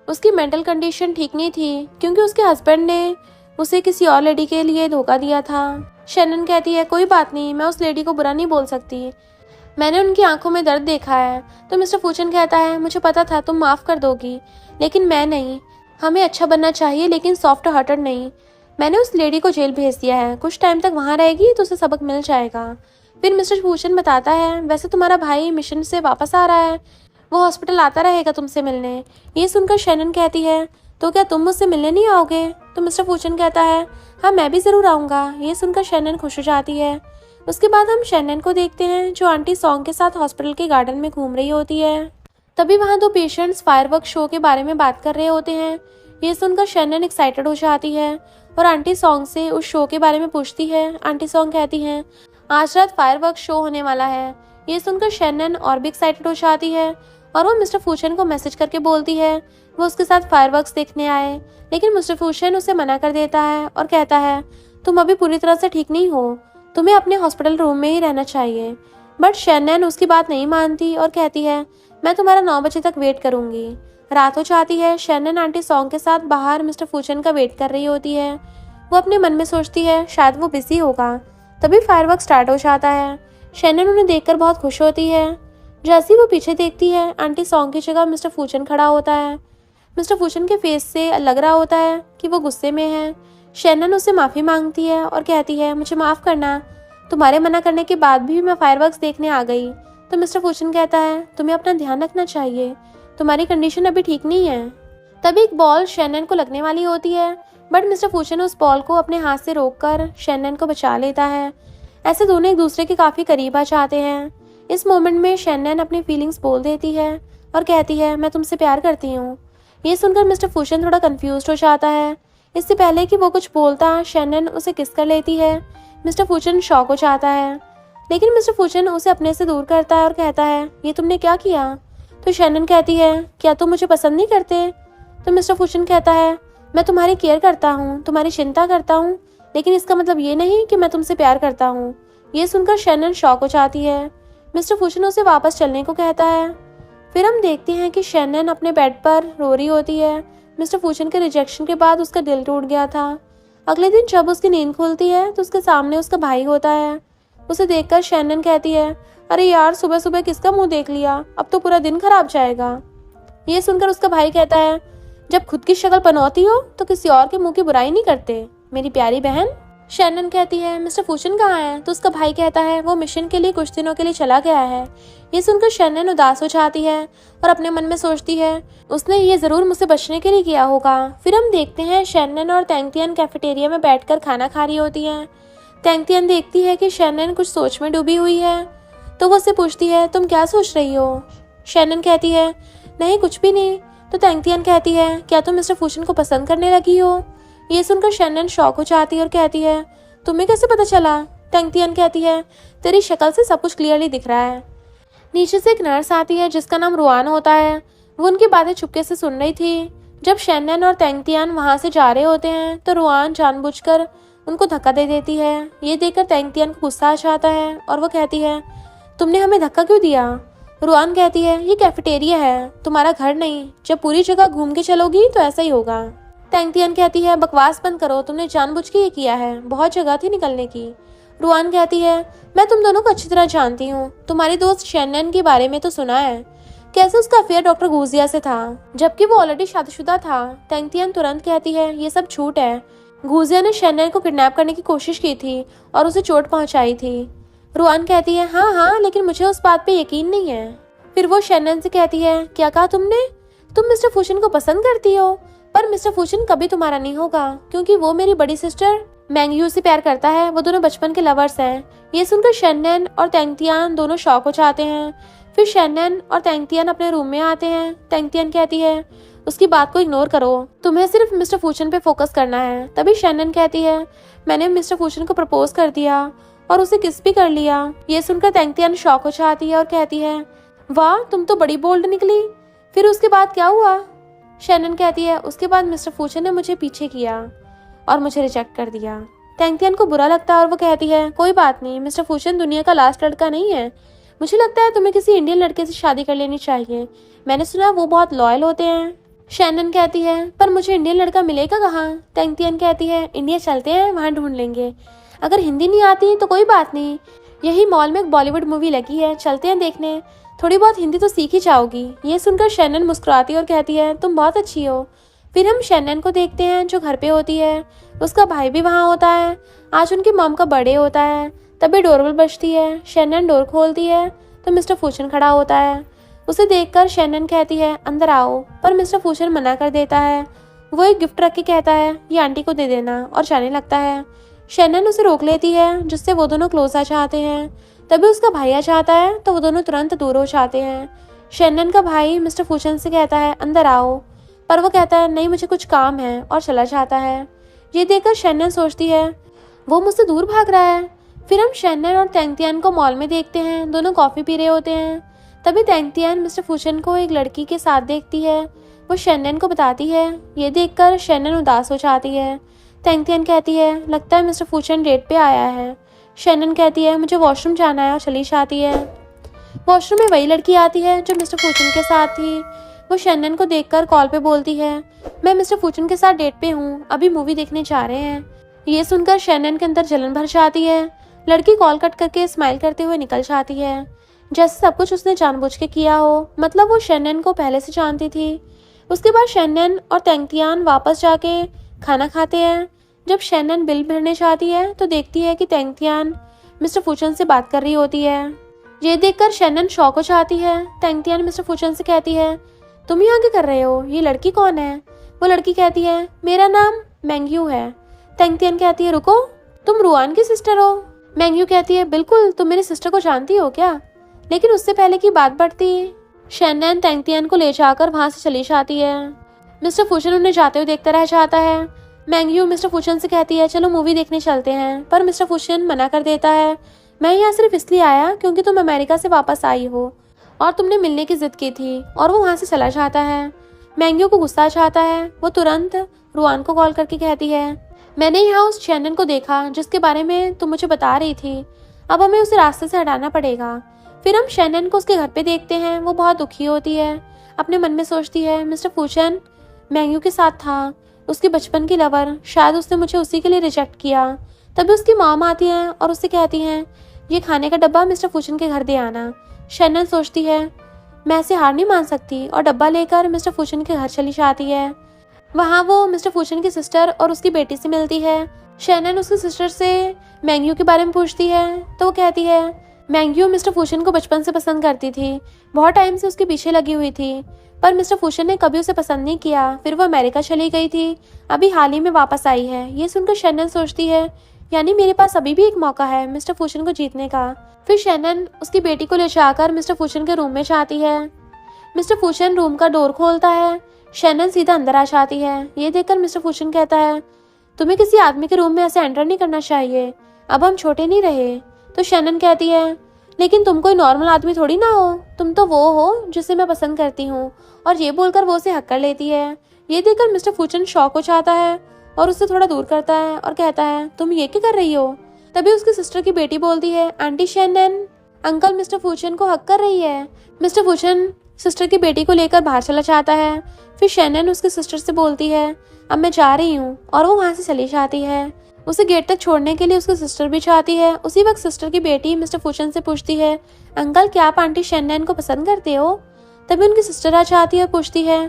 Speaker 2: उसकी मेंटल कंडीशन ठीक नहीं थी, क्योंकि उसके हस्बैंड ने उसे किसी और लेडी के लिए धोखा दिया था। शेनन कहती है कोई बात नहीं, मैं उस लेडी को बुरा नहीं बोल सकती, मैंने उनकी आंखों में दर्द देखा है। तो मिस्टर फूचन कहता है मुझे पता था तुम माफ कर दोगी, लेकिन मैं नहीं। हमें अच्छा बनना चाहिए लेकिन सॉफ्ट हार्टेड नहीं। मैंने उस लेडी को जेल भेज दिया है, कुछ टाइम तक वहाँ रहेगी तो उसे सबक मिल जाएगा। फिर मिस्टर भूषण बताता है, वैसे तुम्हारा भाई मिशन से वापस आ रहा है, वो हॉस्पिटल आता रहेगा तुमसे मिलने। ये सुनकर शैनन कहती है, तो क्या तुम मुझसे मिलने नहीं आओगे? तो मिस्टर भूषण कहता है, हाँ मैं भी ज़रूर आऊँगा। ये सुनकर शैनन खुश हो जाती है। उसके बाद हम शैनन को देखते हैं जो आंटी सॉन्ग के साथ हॉस्पिटल के गार्डन में घूम रही होती है। तभी वहाँ दो पेशेंट्स फायरवर्क शो के बारे में बात कर रहे होते हैं। ये सुनकर शैनन एक्साइटेड हो जाती है और आंटी सॉन्ग से उस शो के बारे में पूछती है। आंटी सॉन्ग कहती हैं, आज रात फायरवर्क शो होने वाला है। ये सुनकर शैनन और भी एक्साइटेड हो जाती है और वो मिस्टर फूशन को मैसेज करके बोलती है वो उसके साथ फायरवर्क्स देखने आए, लेकिन मिस्टर फूशन उसे मना कर देता है और कहता है, तुम अभी पूरी तरह से ठीक नहीं हो, तुम्हें अपने हॉस्पिटल रूम में ही रहना चाहिए। बट शैनन उसकी बात नहीं मानती और कहती है, मैं तुम्हारा 9 बजे तक वेट करूंगी। रात हो जाती है। शैनन आंटी सॉन्ग के साथ बाहर मिस्टर फूशन का वेट कर रही होती है। वो अपने मन में सोचती है शायद वो बिजी होगा। तभी फायरवर्क स्टार्ट हो जाता है। शैनन उन्हें देखकर बहुत खुश होती है। जैसे ही वो पीछे देखती है, आंटी सॉन्ग की जगह मिस्टर फूशन खड़ा होता है। मिस्टर फूशन के फेस से लग रहा होता है कि वो गुस्से में है। शैनन उससे माफ़ी मांगती है और कहती है, मुझे माफ़ करना, तुम्हारे मना करने के बाद भी मैं फायरवर्क्स देखने आ गई। तो मिस्टर फूशन कहता है, तुम्हें अपना ध्यान रखना चाहिए, तुम्हारी कंडीशन अभी ठीक नहीं है। तभी एक बॉल शैनन को लगने वाली होती है, बट मिस्टर फूशन उस बॉल को अपने हाथ से रोककर शैनन को बचा लेता है। ऐसे दोनों एक दूसरे के काफ़ी करीब आ जाते हैं। इस मोमेंट में शैनन अपनी फीलिंग्स बोल देती है और कहती है, मैं तुमसे प्यार करती हूँ। ये सुनकर मिस्टर फूशन थोड़ा कंफ्यूज हो जाता है। इससे पहले कि वो कुछ बोलता, शैनन उसे किस कर लेती है। मिस्टर फूशन शॉक हो जाता है, लेकिन मिस्टर फूशन उसे अपने से दूर करता है और कहता है, ये तुमने क्या किया? तो शैनन कहती है, क्या तुम मुझे पसंद नहीं करते? तो मिस्टर फूशन कहता है, मैं तुम्हारी केयर करता हूँ, तुम्हारी चिंता करता हूँ, लेकिन इसका मतलब ये नहीं कि मैं तुमसे प्यार करता हूँ। ये सुनकर शैनन शॉक हो जाती है। मिस्टर फूशन उसे वापस चलने को कहता है। फिर हम देखते हैं कि शैनन अपने बेड पर रो रही होती है। मिस्टर फूशन के रिजेक्शन के बाद उसका दिल टूट गया था। अगले दिन जब उसकी नींद खुलती है तो उसके सामने उसका भाई होता है। उसे देखकर शैनन कहती है, अरे यार, सुबह सुबह किसका मुंह देख लिया, अब तो पूरा दिन खराब जाएगा। ये सुनकर उसका भाई कहता है, जब खुद की शक्ल पनौती हो तो किसी और के मुंह की बुराई नहीं करते मेरी प्यारी बहन। शैनन कहती है, मिस्टर फूशन कहाँ है? तो उसका भाई कहता है, वो मिशन के लिए कुछ दिनों के लिए चला गया है। ये सुनकर शैनन उदास हो जाती है और अपने मन में सोचती है, उसने ये जरूर मुझसे बचने के लिए किया होगा। फिर हम देखते हैं शैनन और तैंगतियन कैफेटेरिया में बैठकर खाना खा रही होती हैं। तैंगतियन देखती है कि शैनन कुछ सोच में डूबी हुई है, तो वो उससे पूछती है, तुम क्या सोच रही हो? शैनन कहती है, नहीं कुछ भी नहीं। तो तैंगतियन कहती है, क्या तुम मिस्टर फूशन को पसंद करने लगी हो? ये सुनकर शैनन शॉक हो जाती है और कहती है, तुम्हें कैसे पता चला? तैंगतियन कहती है, तेरी शक्ल से सब कुछ क्लियरली दिख रहा है। नीचे से एक नर्स आती है जिसका नाम रुआन होता है। वो उनकी बातें चुपके से सुन रही थी। जब शैनन और तैंगतियन वहां से जा रहे होते हैं तो रुआन जानबूझकर उनको धक्का दे देती है। ये देखकर तैंगतियन को गुस्सा आ जाता है और वो कहती है, तुमने हमें धक्का क्यों दिया? रुआन कहती है, ये कैफेटेरिया है, तुम्हारा घर नहीं। जब पूरी जगह घूम के चलोगी तो ऐसा ही होगा। तैंगतियन कहती है, बकवास बंद करो, तुमने जानबूझ के ये किया है, बहुत जगह थी निकलने की। रुआन कहती है, मैं तुम दोनों को अच्छी तरह जानती हूँ, तुम्हारी दोस्त शैनन के बारे में तो सुना है, कैसे उसका अफेयर डॉक्टर गुजिया से था, जबकि वो ऑलरेडी शादीशुदा था। तैंगतियन तुरंत कहती है, ये सब झूठ है, गुजिया ने शैनन को किडनैप करने की कोशिश की थी और उसे चोट पहुंचाई थी। रुआन कहती है, हाँ, लेकिन मुझे उस बात पे यकीन नहीं है। फिर वो शैनन से कहती है, क्या कहा तुमने? तुम मिस्टर फूशन को पसंद करती हो, पर मिस्टर फूशन कभी तुम्हारा नहीं होगा, क्योंकि वो मेरी बड़ी सिस्टर मैंगयू से प्यार करता है, वो दोनों बचपन के लवर्स हैं। ये सुनकर शैनन और तैंगतियन दोनों शॉक हो जाते हैं। फिर शैनन और तैंगतियन अपने रूम में आते हैं। तैंगतियन कहती है, उसकी बात को इग्नोर करो, तुम्हें सिर्फ मिस्टर फूशन पे फोकस करना है। तभी शैनन कहती है, मैंने मिस्टर फूशन को प्रपोज कर दिया और उसे किस भी कर लिया। ये सुनकर तैंगतियन शॉक हो जाती है और कहती है, वाह, तुम तो बड़ी बोल्ड निकली। फिर उसके बाद क्या हुआ? शैनन कहती है, उसके बाद मिस्टर फूशन ने मुझे पीछे किया और मुझे रिजेक्ट कर दिया। तैंगतियन को बुरा लगता है और वो कहती है, कोई बात नहीं, मिस्टर फूशन दुनिया का लास्ट लड़का नहीं है, मुझे लगता है तुम्हें किसी इंडियन लड़के से शादी कर लेनी चाहिए, मैंने सुना वो बहुत लॉयल होते हैं। शैनन कहती है, पर मुझे इंडियन लड़का मिलेगा कहाँ? तैंगतियन कहती है, इंडिया चलते हैं, वहाँ ढूंढ लेंगे, अगर हिंदी नहीं आती तो कोई बात नहीं, यही मॉल में एक बॉलीवुड मूवी लगी है, चलते हैं देखने, थोड़ी बहुत हिंदी तो सीख ही जाओगी। ये सुनकर शैनन मुस्कुराती और कहती है, तुम बहुत अच्छी हो। फिर हम शैनन को देखते हैं जो घर पे होती है। उसका भाई भी वहाँ होता है। आज उनकी मॉम का बर्थडे होता है। तभी डोरबेल बजती है। शैनन डोर खोलती है तो मिस्टर फूचन खड़ा होता है। उसे देखकर शैनन कहती है अंदर आओ, पर मिस्टर फूचन मना कर देता है। वो एक गिफ्ट रख के कहता है ये आंटी को दे देना, और जाने लगता है। शैनन उसे रोक लेती है जिससे वो दोनों क्लोज आ जाते हैं। तभी उसका भाई आ जाता है तो वो दोनों तुरंत दूर हो जाते हैं। शैनन का भाई मिस्टर फूचन से कहता है अंदर आओ, पर वो कहता है नहीं मुझे कुछ काम है, और चला जाता है। ये देखकर शैनन सोचती है वो मुझसे दूर भाग रहा है। फिर हम शैनन और तेंगतियान को मॉल में देखते हैं। दोनों कॉफी पी रहे होते हैं। तभी तेंगतियान मिस्टर फूचन को एक लड़की के साथ देखती है। वो शैनन को बताती है। ये देखकर शैनन उदास हो जाती है। तेंगतियान कहती है लगता है मिस्टर फूचन डेट पे आया है। शैनन कहती है मुझे वॉशरूम जाना है, और चली जाती है। वॉशरूम में वही लड़की आती है जो मिस्टर फूचन के साथ थी। वो शैनन को देखकर कॉल पे बोलती है मैं मिस्टर फूचन के साथ डेट पे हूँ, अभी मूवी देखने जा रहे हैं। ये सुनकर शैनन के अंदर जलन भर जाती है। लड़की कॉल कट करके स्माइल करते हुए निकल जाती है, जैसे सब कुछ उसने जानबूझ के किया हो। मतलब वो शैनन को पहले से जानती थी। उसके बाद शैनन और तेंगतियान वापस जाके खाना खाते हैं। जब शैनन बिल भरने जाती है तो देखती है कि तेंगतियान मिस्टर फूचन से बात कर रही होती है। ये देखकर शैनन शॉक हो जाती है। तेंगतियान मिस्टर फूचन से कहती है तुम यहाँ क्या कर रहे हो, ये लड़की कौन है? वो लड़की कहती है मेरा नाम मैंग्यू है। तेंगतियान कहती है रुको, तुम रुआन की सिस्टर हो? मैंग्यू कहती है बिल्कुल, तुम मेरी सिस्टर को जानती हो क्या? लेकिन उससे पहले की बात बढ़ती शैनन तेंगतियान को ले जाकर वहां से चली जाती है। मिस्टर फूचन उन्हें जाते हुए देखता रह जाता है। मैंग्यू मिस्टर फूचन से कहती है चलो मूवी देखने चलते हैं, पर मिस्टर फूचन मना कर देता है। मैं यहाँ सिर्फ इसलिए आया क्योंकि तुम अमेरिका से वापस आई हो और तुमने मिलने की जिद की थी, और वो वहाँ से चला जाता है। मैंग्यू को गुस्सा आ जाता है। वो तुरंत रुआन को कॉल करके कहती है मैंने यहाँ उस शैनन को देखा जिसके बारे में तुम मुझे बता रही थी, अब हमें उसे रास्ते से हटाना पड़ेगा। फिर हम शैनन को उसके घर पे देखते हैं। वो बहुत दुखी होती है। अपने मन में सोचती है मिस्टर फूचन मैंग्यू के साथ था, उसके बचपन की लवर, शायद उसने मुझे उसी के लिए रिजेक्ट किया। तभी उसकी मॉम आती है और उससे कहती हैं ये खाने का डब्बा मिस्टर फूचन के घर दे आना। शैनन सोचती है मैं ऐसे हार नहीं मान सकती, और डब्बा लेकर मिस्टर फूचन के घर चली जाती है। वहाँ वो मिस्टर फूचन की सिस्टर और उसकी बेटी से मिलती है। शैनन उसकी सिस्टर से मैंग्यू के बारे में पूछती है तो वो कहती है मैंग्यू मिस्टर फूचन को बचपन से पसंद करती थी, बहुत टाइम से उसके पीछे लगी हुई थी, पर मिस्टर फूचन ने कभी उसे पसंद नहीं किया। फिर वो अमेरिका चली गई थी, अभी हाल ही में वापस आई है। ये सुनकर शैनन सोचती है यानी मेरे पास अभी भी एक मौका है मिस्टर फूचन को जीतने का। फिर शैनन उसकी बेटी को ले जाकर मिस्टर फूचन के रूम में जाती है। मिस्टर फूचन रूम का डोर खोलता है। शैनन सीधा अंदर आ जाती है। ये देखकर मिस्टर फूचन कहता है तुम्हें किसी आदमी के रूम में ऐसे एंटर नहीं करना चाहिए, अब हम छोटे नहीं रहे। तो शैनन कहती है लेकिन तुम कोई नॉर्मल आदमी थोड़ी ना हो, तुम तो वो हो जिसे मैं पसंद करती हूँ। और ये बोलकर वो उसे हक कर लेती है। ये देखकर मिस्टर फूचन शॉक हो जाता है और उससे थोड़ा दूर करता है और कहता है तुम ये क्या कर रही हो? तभी उसकी सिस्टर की बेटी बोलती है आंटी शैनन अंकल मिस्टर फूचन को हक कर रही है। मिस्टर फूचन सिस्टर की बेटी को लेकर बाहर चला जाता है। फिर शैनन उसकी सिस्टर से बोलती है अब मैं जा रही हूँ, और वो वहाँ से चली जाती है। उसे गेट तक छोड़ने के लिए उसकी सिस्टर भी चाहती है। उसी वक्त सिस्टर की बेटी मिस्टर फूचन से पूछती है अंकल क्या आप आंटी शैनन को पसंद करते हो? तभी उनकी सिस्टर आ जाती है और पूछती है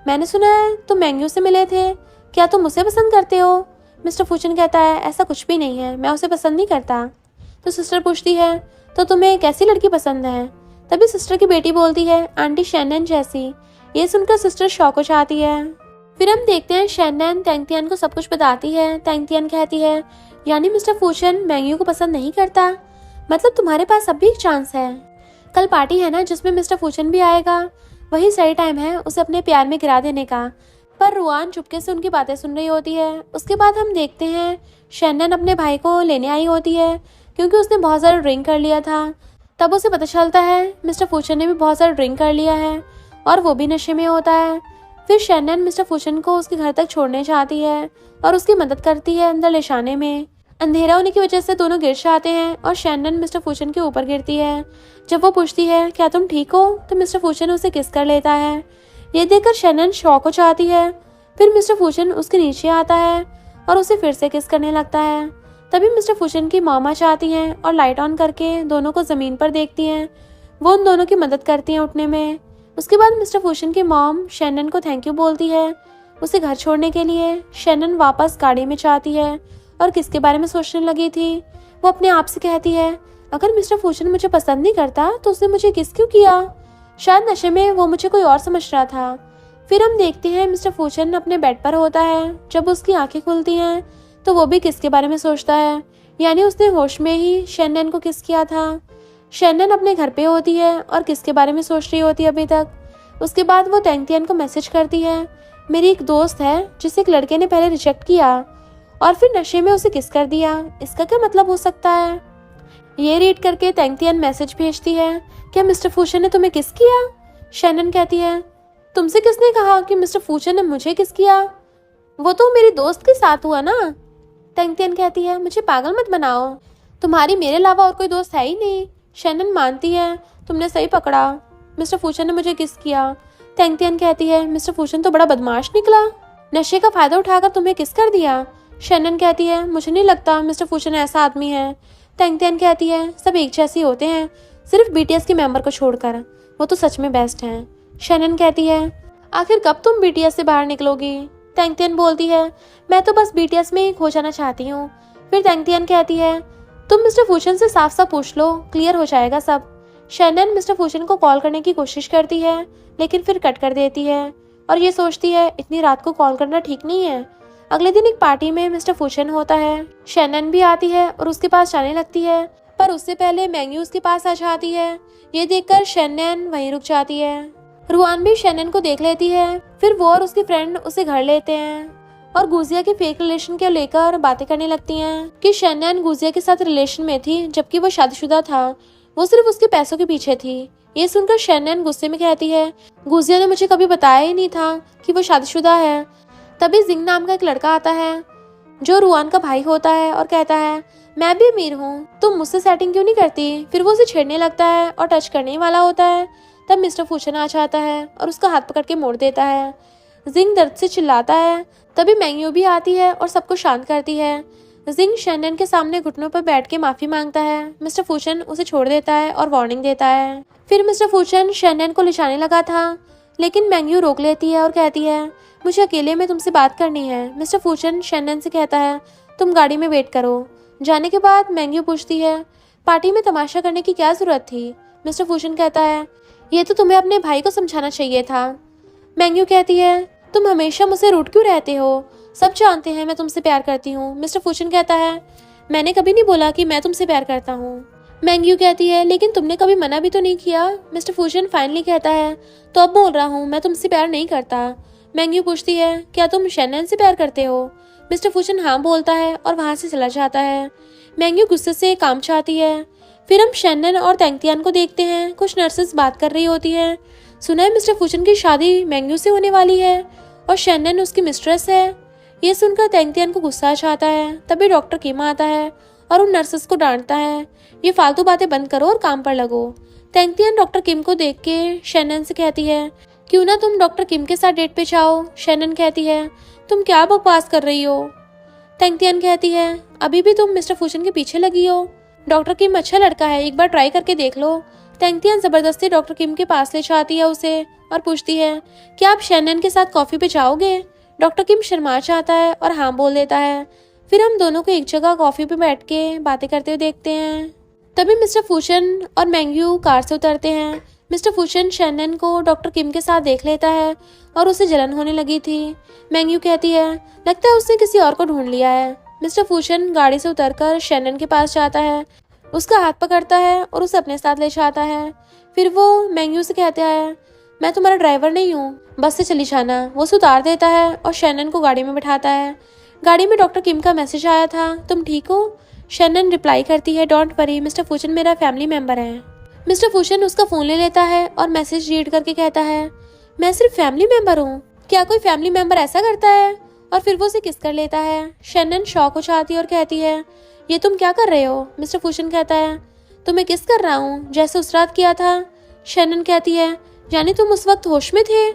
Speaker 2: मैंने सुना है तुम मैंग्यू से मिले थे, क्या तुम उसे पसंद करते हो? मिस्टर फूचन कहता है ऐसा कुछ भी नहीं है, मैं उसे पसंद नहीं करता। तो सिस्टर पूछती है तो तुम्हें कैसी लड़की पसंद है? तभी सिस्टर की बेटी बोलती है आंटी शैनन जैसी। ये सुनकर सिस्टर शॉक हो जाती है। फिर हम देखते हैं शैनन तेंगतियान को सब कुछ बताती है। तेंगतियान कहती है यानी मिस्टर फूचन मैंग्यू को पसंद नहीं करता, मतलब तुम्हारे पास अब भी एक चांस है। कल पार्टी है ना जिसमें मिस्टर फूचन भी आएगा, वही सही टाइम है उसे अपने प्यार में गिरा देने का। पर रुआन चुपके से उनकी बातें सुन रही होती है। उसके बाद हम देखते हैं शैनन अपने भाई को लेने आई होती है क्योंकि उसने बहुत ज़्यादा ड्रिंक कर लिया था। तब उसे पता चलता है मिस्टर फूचन ने भी बहुत ज़्यादा ड्रिंक कर लिया है और वो भी नशे में होता है। फिर शैनन मिस्टर फूचन को उसके घर तक छोड़ने जाती है और उसकी मदद करती है अंदर ले जाने में। अंधेरा होने की वजह से दोनों गिर जाते हैं और शैनन मिस्टर फूचन के ऊपर गिरती है। जब वो पूछती है क्या तुम ठीक हो, तो मिस्टर फूचन उसे किस कर लेता है। ये देखकर शैनन शॉक हो जाती है। फिर मिस्टर फूचन उसके नीचे आता है और उसे फिर से किस करने लगता है। तभी मिस्टर फूचन की मामा चाहती हैं और लाइट ऑन करके दोनों को जमीन पर देखती हैं। वो उन दोनों की मदद करती हैं उठने में। उसके बाद मिस्टर फूचन की मॉम शैनन को थैंक यू बोलती है। उसे घर छोड़ने के लिए शैनन वापस गाड़ी में जाती है और किसके बारे में सोचने लगी थी। वो अपने आप से कहती है, अगर मिस्टर फूशन मुझे पसंद नहीं करता तो उसने मुझे किस क्यों किया। शायद नशे में वो मुझे कोई और समझ रहा था। फिर हम देखते हैं मिस्टर फूशन अपने बेड पर होता है। जब उसकी आंखें खुलती हैं तो वो भी किस के बारे में सोचता है, यानी उसने होश में ही शैनन को किस किया था। शैनन अपने घर पे होती है और किसके बारे में सोच रही होती है अभी तक। उसके बाद वो तैंगतियन को मैसेज करती है, मेरी एक दोस्त है जिसे एक लड़के ने पहले रिजेक्ट किया और फिर नशे में उसे किस कर दिया, इसका क्या मतलब हो सकता है। ये रीड करके तैंगतियन मैसेज भेजती है, क्या मिस्टर फूशन ने तुम्हें किस किया। शैनन कहती है, तुमसे किसने कहा कि मिस्टर फूशन ने मुझे किस किया, वो तो मेरी दोस्त के साथ हुआ ना। तैंगतियन कहती है, मुझे पागल मत बनाओ, तुम्हारी मेरे अलावा और कोई दोस्त है ही नहीं। शैनन मानती है, तुमने सही पकड़ा, मिस्टर फूशन ने मुझे किस किया। तैंगतियन कहती है, मिस्टर फूशन तो बड़ा बदमाश निकला, नशे का फायदा उठाकर तुम्हें किस कर दिया। शैनन कहती है, मुझे नहीं लगता मिस्टर फूशन ऐसा आदमी है। तैंगतियन कहती है, सब एक जैसे होते हैं, सिर्फ बीटीएस के मेंबर को छोड़कर, वो तो सच में बेस्ट हैं। शैनन कहती है, आखिर कब तुम बीटीएस से बाहर निकलोगी। तैंगतियन बोलती है, मैं तो बस बीटीएस में ही खो जाना चाहती हूँ। फिर तैंगतियन कहती है, तुम मिस्टर फूशन से साफ साफ पूछ लो, क्लियर हो जाएगा सब। शैनन मिस्टर फूशन को कॉल करने की कोशिश करती है लेकिन फिर कट कर देती है और ये सोचती है इतनी रात को कॉल करना ठीक नहीं है। अगले दिन एक पार्टी में मिस्टर फूशन होता है। शैनन भी आती है और उसके पास जाने लगती है, पर उससे पहले मैंग्यू उसके पास आ जाती है। ये देखकर शैनन वहीं रुक जाती है। रुआन भी शैनन को देख लेती है। फिर वो और उसकी फ्रेंड उसे घर लेते हैं और गुजिया के फेक रिलेशन के लेकर बातें करने लगती हैं कि शैनन गुजिया के साथ रिलेशन में थी जबकि वो शादीशुदा था, वो सिर्फ उसके पैसों के पीछे थी। ये सुनकर शैनन गुस्से में कहती है, गुजिया ने मुझे कभी बताया ही नहीं था कि वो शादीशुदा है। तभी जिंग नाम का एक लड़का आता है जो रुआन का भाई होता है और कहता है, मैं भी अमीर हूँ, तुम मुझसे सेटिंग क्यों नहीं करती। फिर वो उसे छेड़ने लगता है और टच करने वाला होता है। तब मिस्टर फूशन आ जाता है और उसका हाथ पकड़ के मोड़ देता है। जिंग दर्द से चिल्लाता है। तभी मैंग्यू भी आती है और सबको शांत करती है। जिंग शैनन के सामने घुटनों पर बैठ के माफी मांगता है। मिस्टर फूशन उसे छोड़ देता है और वार्निंग देता है। फिर मिस्टर फूशन शैनन को लिचाने लगा था लेकिन मैंग्यू रोक लेती है और कहती है, मुझे अकेले में तुमसे बात करनी है। मिस्टर फूशन शैनन से कहता है, तुम गाड़ी में वेट करो। जाने के बाद मैंग्यू पूछती है, पार्टी में तमाशा करने की क्या जरूरत थी। मिस्टर फूशन कहता है, ये तो तुम्हें अपने भाई को समझाना चाहिए था। मैंग्यू कहती है, तुम हमेशा मुझसे रूठ क्यों रहते हो, सब जानते हैं मैं तुमसे प्यार करती हूँ। मिस्टर फूशन कहता है, मैंने कभी नहीं बोला कि मैं तुमसे प्यार करता हूँ। मैंग्यू कहती है, लेकिन तुमने कभी मना भी तो नहीं किया। मिस्टर फूशन फाइनली कहता है, तो अब बोल रहा हूँ मैं तुमसे प्यार नहीं करता। मैंग्यू पूछती है, क्या तुम शैनन से प्यार करते हो। मिस्टर फूशन हाँ बोलता है और वहां से चला जाता है। मैंग्यू गुस्से से काम चाहती है। फिर हम शैनन और तैंगतियन को देखते हैं। कुछ नर्सेस बात कर रही होती हैं। सुना है मिस्टर फूशन की शादी मैंग्यू से होने वाली है और शैनन उसकी मिस्ट्रेस है। ये सुनकर तैंगतियन को गुस्सा आ जाता है। तभी डॉक्टर किम आता है और उन नर्सेस को डांटता है, ये फालतू बातें बंद करो और काम पर लगो। तैंगतियन डॉक्टर किम को देख के शैनन से कहती है, क्यों ना तुम डॉक्टर किम के साथ डेट पे जाओ। शैनन कहती है, तुम क्या बकवास कर रही हो। तैंगतियन कहती है, अभी भी तुम मिस्टर फूशन के पीछे लगी हो। डॉक्टर किम अच्छा लड़का है, एक बार ट्राई करके देख लो। तैंगतियन जबरदस्ती डॉक्टर किम के पास ले जाती है उसे और पूछती है, क्या आप शैनन के साथ कॉफी पे जाओगे। डॉक्टर किम शर्मा जाता है और हाँ बोल देता है। फिर हम दोनों को एक जगह कॉफी पे बैठ के बातें करते हुए देखते हैं। तभी मिस्टर फूशन और मैंग्यू कार से उतरते हैं। मिस्टर फूशन शैनन को डॉक्टर किम के साथ देख लेता है और उसे जलन होने लगी थी। मैंग्यू कहती है, लगता है उसने किसी और को ढूंढ लिया है। मिस्टर फूशन गाड़ी से उतरकर शैनन के पास जाता है, उसका हाथ पकड़ता है और उसे अपने साथ ले जाता है। फिर वो मैंग्यू से कहता है, मैं तुम्हारा ड्राइवर नहीं हूँ, बस से चली जाना। वो उसे उतार देता है और शैनन को गाड़ी में बिठाता है। गाड़ी में डॉक्टर किम का मैसेज आया था, तुम ठीक हो। शैनन रिप्लाई करती है, डोंट वरी, मिस्टर फूशन मेरा फैमिली मेंबर है। मिस्टर फूशन उसका फोन ले लेता है और मैसेज रीड करके कहता है, मैं सिर्फ फैमिली मेंबर हूँ, क्या कोई फैमिली मेंबर ऐसा करता है। और फिर वो उसे किस कर लेता है। शैनन शॉक हो जाती है और कहती है, ये तुम क्या कर रहे हो। मिस्टर फूशन कहता है, तुम्हें किस कर रहा हूँ जैसे उस रात किया था। शैनन कहती है, यानी तुम उस वक्त होश में थे,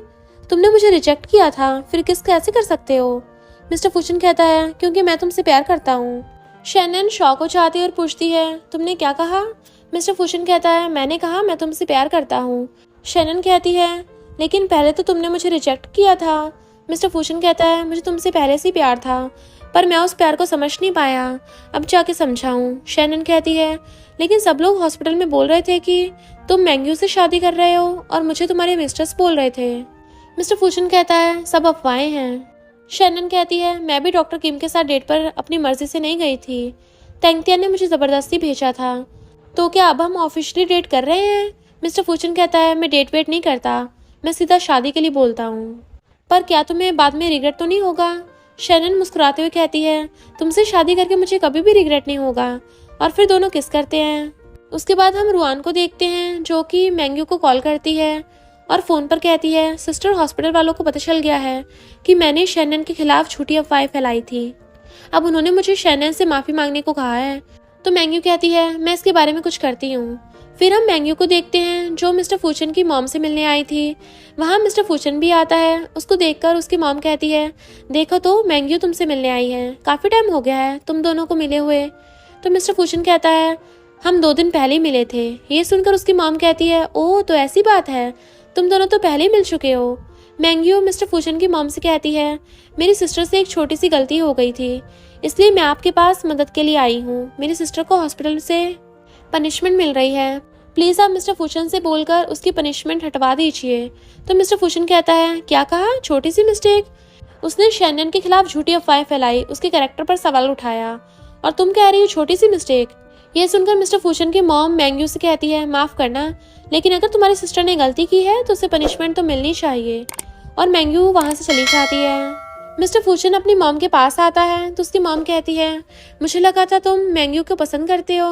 Speaker 2: तुमने मुझे रिजेक्ट किया था, फिर किस कैसे कर सकते हो। मिस्टर फूशन कहता है, क्योंकि मैं तुमसे प्यार करता हूँ। शैनन शॉक हो जाती है और पूछती है, तुमने क्या कहा। मिस्टर फूशन कहता है, मैंने कहा मैं तुमसे प्यार करता हूँ। शैनन कहती है, लेकिन पहले तो तुमने मुझे रिजेक्ट किया था। मिस्टर फूशन कहता है, मुझे तुमसे पहले से ही प्यार था, पर मैं उस प्यार को समझ नहीं पाया, अब जाके समझाऊं। शैनन कहती है, लेकिन सब लोग हॉस्पिटल में बोल रहे थे कि तुम मैंग्यू से शादी कर रहे हो और मुझे तुम्हारे मिस्टर्स बोल रहे थे। मिस्टर फूशन कहता है, सब अफवाहें हैं। शैनन कहती है, मैं भी डॉक्टर किम के साथ डेट पर अपनी मर्जी से नहीं गई थी, तेंगतियान ने मुझे ज़बरदस्ती भेजा था। तो क्या अब हम ऑफिशियली डेट कर रहे हैं? मिस्टर फूशन कहता है, मैं डेट वेट नहीं करता, मैं सीधा शादी के लिए बोलता हूँ। पर क्या तुम्हें बाद में रिग्रेट तो नहीं होगा? शैनन मुस्कुराते हुए कहती है, तुमसे शादी करके मुझे कभी भी रिग्रेट नहीं होगा। और फिर दोनों किस करते हैं। उसके बाद हम रुआन को देखते हैं, जो कि मैंग्यू को कॉल करती है और फ़ोन पर कहती है, सिस्टर, हॉस्पिटल वालों को पता चल गया है कि मैंने शैनन के खिलाफ झूठी अफवाहें फैलाई थी। अब उन्होंने मुझे शैनन से माफ़ी मांगने को कहा है। तो मैंग्यू कहती है, मैं इसके बारे में कुछ करती हूँ। फिर हम मैंग्यू को देखते हैं, जो मिस्टर फूचन की मॉम से मिलने आई थी। वहाँ मिस्टर फूचन भी आता है। उसको देखकर उसकी मॉम कहती है, देखो तो मैंग्यू तुमसे मिलने आई है, काफ़ी टाइम हो गया है तुम दोनों को मिले हुए। तो मिस्टर फूचन कहता है, हम 2 दिन पहले ही मिले थे। ये सुनकर उसकी मॉम कहती है, ओह तो ऐसी बात है, तुम दोनों तो पहले ही मिल चुके हो। मैंग्यू मिस्टर फूचन की मॉम से कहती है, मेरी सिस्टर से एक छोटी सी गलती हो गई थी, इसलिए मैं आपके पास मदद के लिए आई हूँ। मेरी सिस्टर को हॉस्पिटल से पनिशमेंट मिल रही है, प्लीज़ आप मिस्टर फूशन से बोलकर उसकी पनिशमेंट हटवा दीजिए। तो मिस्टर फूशन कहता है, क्या कहा, छोटी सी मिस्टेक? उसने शैनन के खिलाफ झूठी अफवाहें फैलाई, उसके कैरेक्टर पर सवाल उठाया, और तुम कह रही हो छोटी सी मिस्टेक? ये सुनकर मिस्टर फूशन की मॉम मैंग्यू से कहती है, माफ़ करना, लेकिन अगर तुम्हारी सिस्टर ने गलती की है तो उसे पनिशमेंट तो मिलनी चाहिए। और मैंग्यू वहाँ से चली जाती है। मिस्टर फूशन अपनी मॉम के पास आता है तो उसकी मॉम कहती है, मुझे लगा था तुम मैंग्यू को पसंद करते हो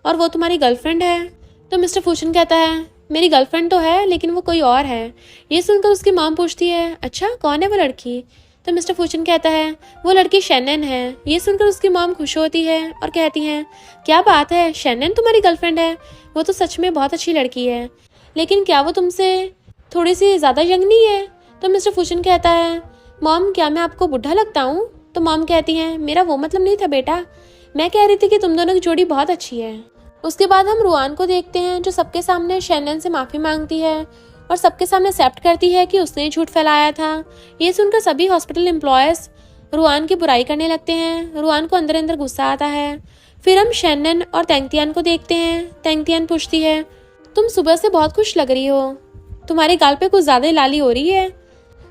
Speaker 2: और वो तुम्हारी गर्लफ्रेंड है। तो मिस्टर फूशन कहता है, मेरी गर्लफ्रेंड तो है लेकिन वो कोई और है। ये सुनकर उसकी मॉम पूछती है, अच्छा कौन है वो लड़की? तो मिस्टर फूशन कहता है, वो लड़की शैनन है। ये सुनकर उसकी मॉम खुश होती है और कहती है, क्या बात है, शैनन तुम्हारी गर्लफ्रेंड है? वो तो सच में बहुत अच्छी लड़की है, लेकिन क्या वो तुमसे थोड़ी सी ज़्यादा यंग नहीं है? तो मिस्टर फूशन कहता है, मॉम क्या मैं आपको बुढ़ा लगता हूँ? तो मॉम कहती है, मेरा वो मतलब नहीं था बेटा, मैं कह रही थी कि तुम दोनों की जोड़ी बहुत अच्छी है। उसके बाद हम रुआन को देखते हैं, जो सबके सामने शैनन से माफ़ी मांगती है और सबके सामने एक्सेप्ट करती है कि उसने झूठ फैलाया था। ये सुनकर सभी हॉस्पिटल एम्प्लॉयज़ रुआन की बुराई करने लगते हैं। रुआन को अंदर अंदर गुस्सा आता है। फिर हम शैनन और तेंगतियान को देखते हैं। तेंगतियान पूछती है, तुम सुबह से बहुत खुश लग रही हो, तुम्हारे गाल पे कुछ ज़्यादा लाली हो रही है,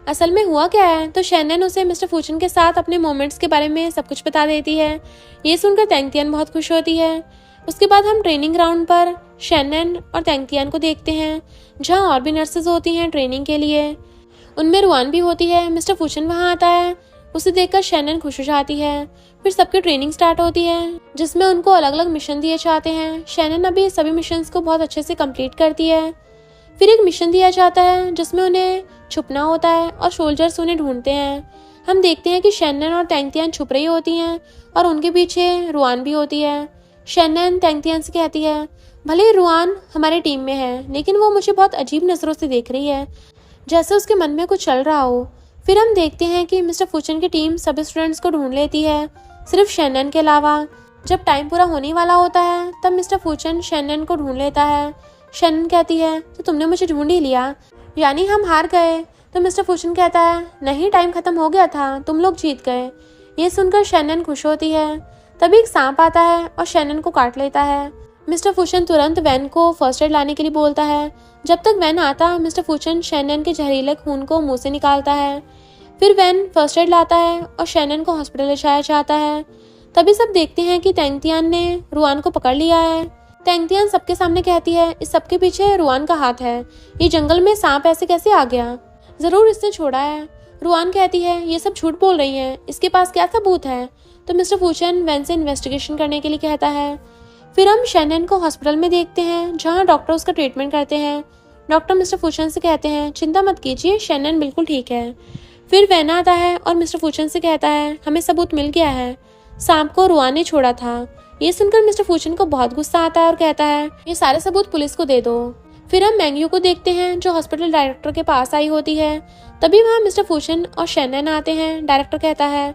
Speaker 2: असल में हुआ क्या है? तो शैनन उसे मिस्टर फूचन के साथ अपने मोमेंट्स के बारे में सब कुछ बता देती है। ये सुनकर तेंगतियान बहुत खुश होती है। उसके बाद हम ट्रेनिंग ग्राउंड पर शैनन और तेंगतियान को देखते हैं, जहां और भी नर्सेज होती हैं ट्रेनिंग के लिए। उनमें रुआन भी होती है। मिस्टर फूचन वहां आता है, उसे देखकर शैनन खुश हो जाती है। फिर सबकी ट्रेनिंग स्टार्ट होती है, जिसमें उनको अलग अलग मिशन दिए जाते हैं। शैनन अभी सभी मिशन को बहुत अच्छे से कंप्लीट करती है। फिर एक मिशन दिया जाता है जिसमें उन्हें छुपना होता है और सोल्जर्स उन्हें ढूंढते हैं। हम देखते हैं कि शैनन और तेंगतियान छुप रही होती हैं और उनके पीछे रुआन भी होती है। शैनन तेंगतियान से कहती है, भले रुआन हमारे टीम में है, लेकिन वो मुझे बहुत अजीब नज़रों से देख रही है, जैसे उसके मन में कुछ चल रहा हो। फिर हम देखते हैं कि मिस्टर फूचन की टीम सभी स्टूडेंट्स को ढूंढ लेती है, सिर्फ शैनन के अलावा। जब टाइम पूरा होने वाला होता है तब मिस्टर फूचन शैनन को ढूंढ लेता है। शैनन कहती है, तो तुमने मुझे ढूंढ ही लिया, यानी हम हार गए? तो मिस्टर फूचन कहता है, नहीं, टाइम खत्म हो गया था, तुम लोग जीत गए। ये सुनकर शैनन खुश होती है। तभी एक सांप आता है और शैनन को काट लेता है। मिस्टर फूचन तुरंत वैन को फर्स्ट एड लाने के लिए बोलता है। जब तक वैन आता, मिस्टर फूचन शैनन के जहरीले खून को मुंह से निकालता है। फिर वैन फर्स्ट एड लाता है और शैनन को हॉस्पिटल ले जाया जाता है। तभी सब देखते हैं कि तेंगतियान ने रुआन को पकड़ लिया है। तेंगतियान सबके सामने कहती है, इस सबके पीछे रुआन का हाथ है, ये जंगल में सांप ऐसे कैसे आ गया? जरूर इसने छोड़ा है। रुआन कहती है, ये सब झूठ बोल रही हैं, इसके पास क्या सबूत है? तो मिस्टर फूचन वैन से इन्वेस्टिगेशन करने के लिए कहता है। फिर हम शैनन को हॉस्पिटल में देखते हैं, जहां डॉक्टर उसका ट्रीटमेंट करते हैं। डॉक्टर मिस्टर फूचन से कहते हैं, चिंता मत कीजिए, शैनन बिल्कुल ठीक है। फिर वैन आता है और मिस्टर फूचन से कहता है, हमें सबूत मिल गया है, सांप को रुआन ने छोड़ा था। ये सुनकर मिस्टर फूचन को बहुत गुस्सा आता है और कहता है, ये सारे सबूत पुलिस को दे दो। फिर हम मैंग्यू को देखते हैं, जो हॉस्पिटल डायरेक्टर के पास आई होती है। तभी वहाँ मिस्टर फूचन और शैनन आते हैं। डायरेक्टर कहता है,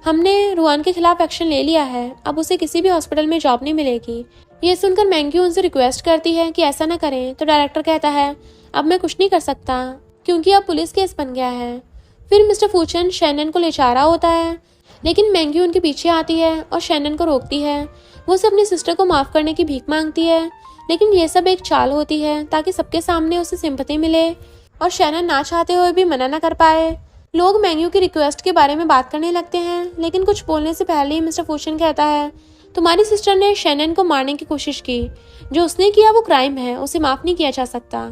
Speaker 2: हमने रुआन के खिलाफ एक्शन ले लिया है, अब उसे किसी भी हॉस्पिटल में जॉब नहीं मिलेगी। ये सुनकर मैंग्यू उनसे रिक्वेस्ट करती है कि ऐसा ना करें। तो डायरेक्टर कहता है, अब मैं कुछ नहीं कर सकता, क्योंकि अब पुलिस केस बन गया है। फिर मिस्टर फूचन शैनन को ले जा रहा होता है, लेकिन मैंगी उनके पीछे आती है और शैनन को रोकती है। वो उसे अपनी सिस्टर को माफ करने की भीख मांगती है, लेकिन ये सब एक चाल होती है ताकि सबके सामने उसे सिंपैथी मिले और शैनन ना चाहते हुए भी मना न कर पाए। लोग मैंगी की रिक्वेस्ट के बारे में बात करने लगते हैं, लेकिन कुछ बोलने से पहले ही मिस्टर फूचन कहता है, तुम्हारी सिस्टर ने शैनन को मारने की कोशिश की, जो उसने किया वो क्राइम है, उसे माफ नहीं किया जा सकता।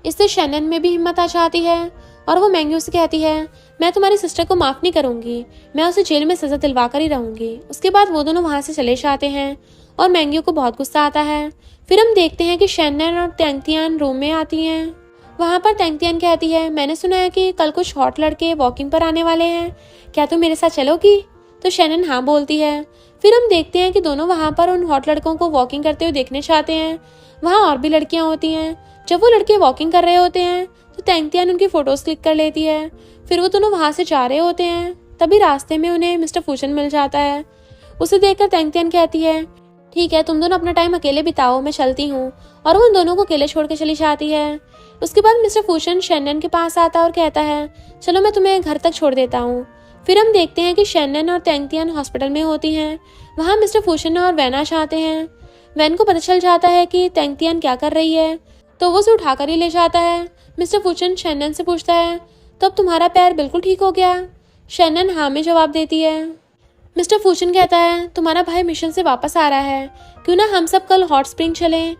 Speaker 2: इससे शैनन में भी हिम्मत आ जाती है और वो मैंगी से कहती है, मैं तुम्हारी सिस्टर को माफ नहीं करूंगी, मैं उसे जेल में सजा दिलवा कर ही रहूंगी। उसके बाद वो दोनों वहां से चले जाते हैं और मैंगी को बहुत गुस्सा आता है। फिर हम देखते हैं कि शैनन और तेंगतियान रूम में आती हैं। वहां पर तेंगतियान कहती है, मैंने सुना है कि कल कुछ हॉट लड़के वॉकिंग पर आने वाले हैं, क्या तुम मेरे साथ चलोगी? तो शैनन हाँ बोलती है। फिर हम देखते हैं कि दोनों वहां पर उन हॉट लड़कों को वॉकिंग करते हुए देखने चाहते हैं। वहां और भी लड़कियां होती हैं। जब वो लड़के वॉकिंग कर रहे होते हैं तो तेंगतियान उनकी फोटोज क्लिक कर लेती है। फिर वो दोनों वहां से जा रहे होते हैं, तभी रास्ते में उन्हें मिस्टर फूचन मिल जाता है। उसे देखकर तेंगतियान कहती है, ठीक है तुम दोनों अपना टाइम अकेले बिताओ, मैं चलती हूँ, और वो उन दोनों को अकेले छोड़ के चली जाती है। उसके बाद मिस्टर फूचन शैनन के पास आता है और कहता है, चलो मैं तुम्हें घर तक छोड़ देता हूँ। फिर हम देखते हैं कि शैनन और तेंगतियान हॉस्पिटल में होती हैं। वहाँ मिस्टर फूचन और वैन आ जाते हैं। वैन को पता चल जाता है कि तेंगतियान क्या कर रही है, तो वो उसे उठाकर ही ले जाता है। मिस्टर फूचन शैनन से पूछता है, तो अब तुम्हारा पैर बिल्कुल ठीक हो गया? शैनन हाँ में जवाब देती है। मिस्टर फूचन कहता है, तुम्हारा भाई मिशन से वापस आ रहा है, क्यों ना हम सब कल हॉट स्प्रिंग चलें?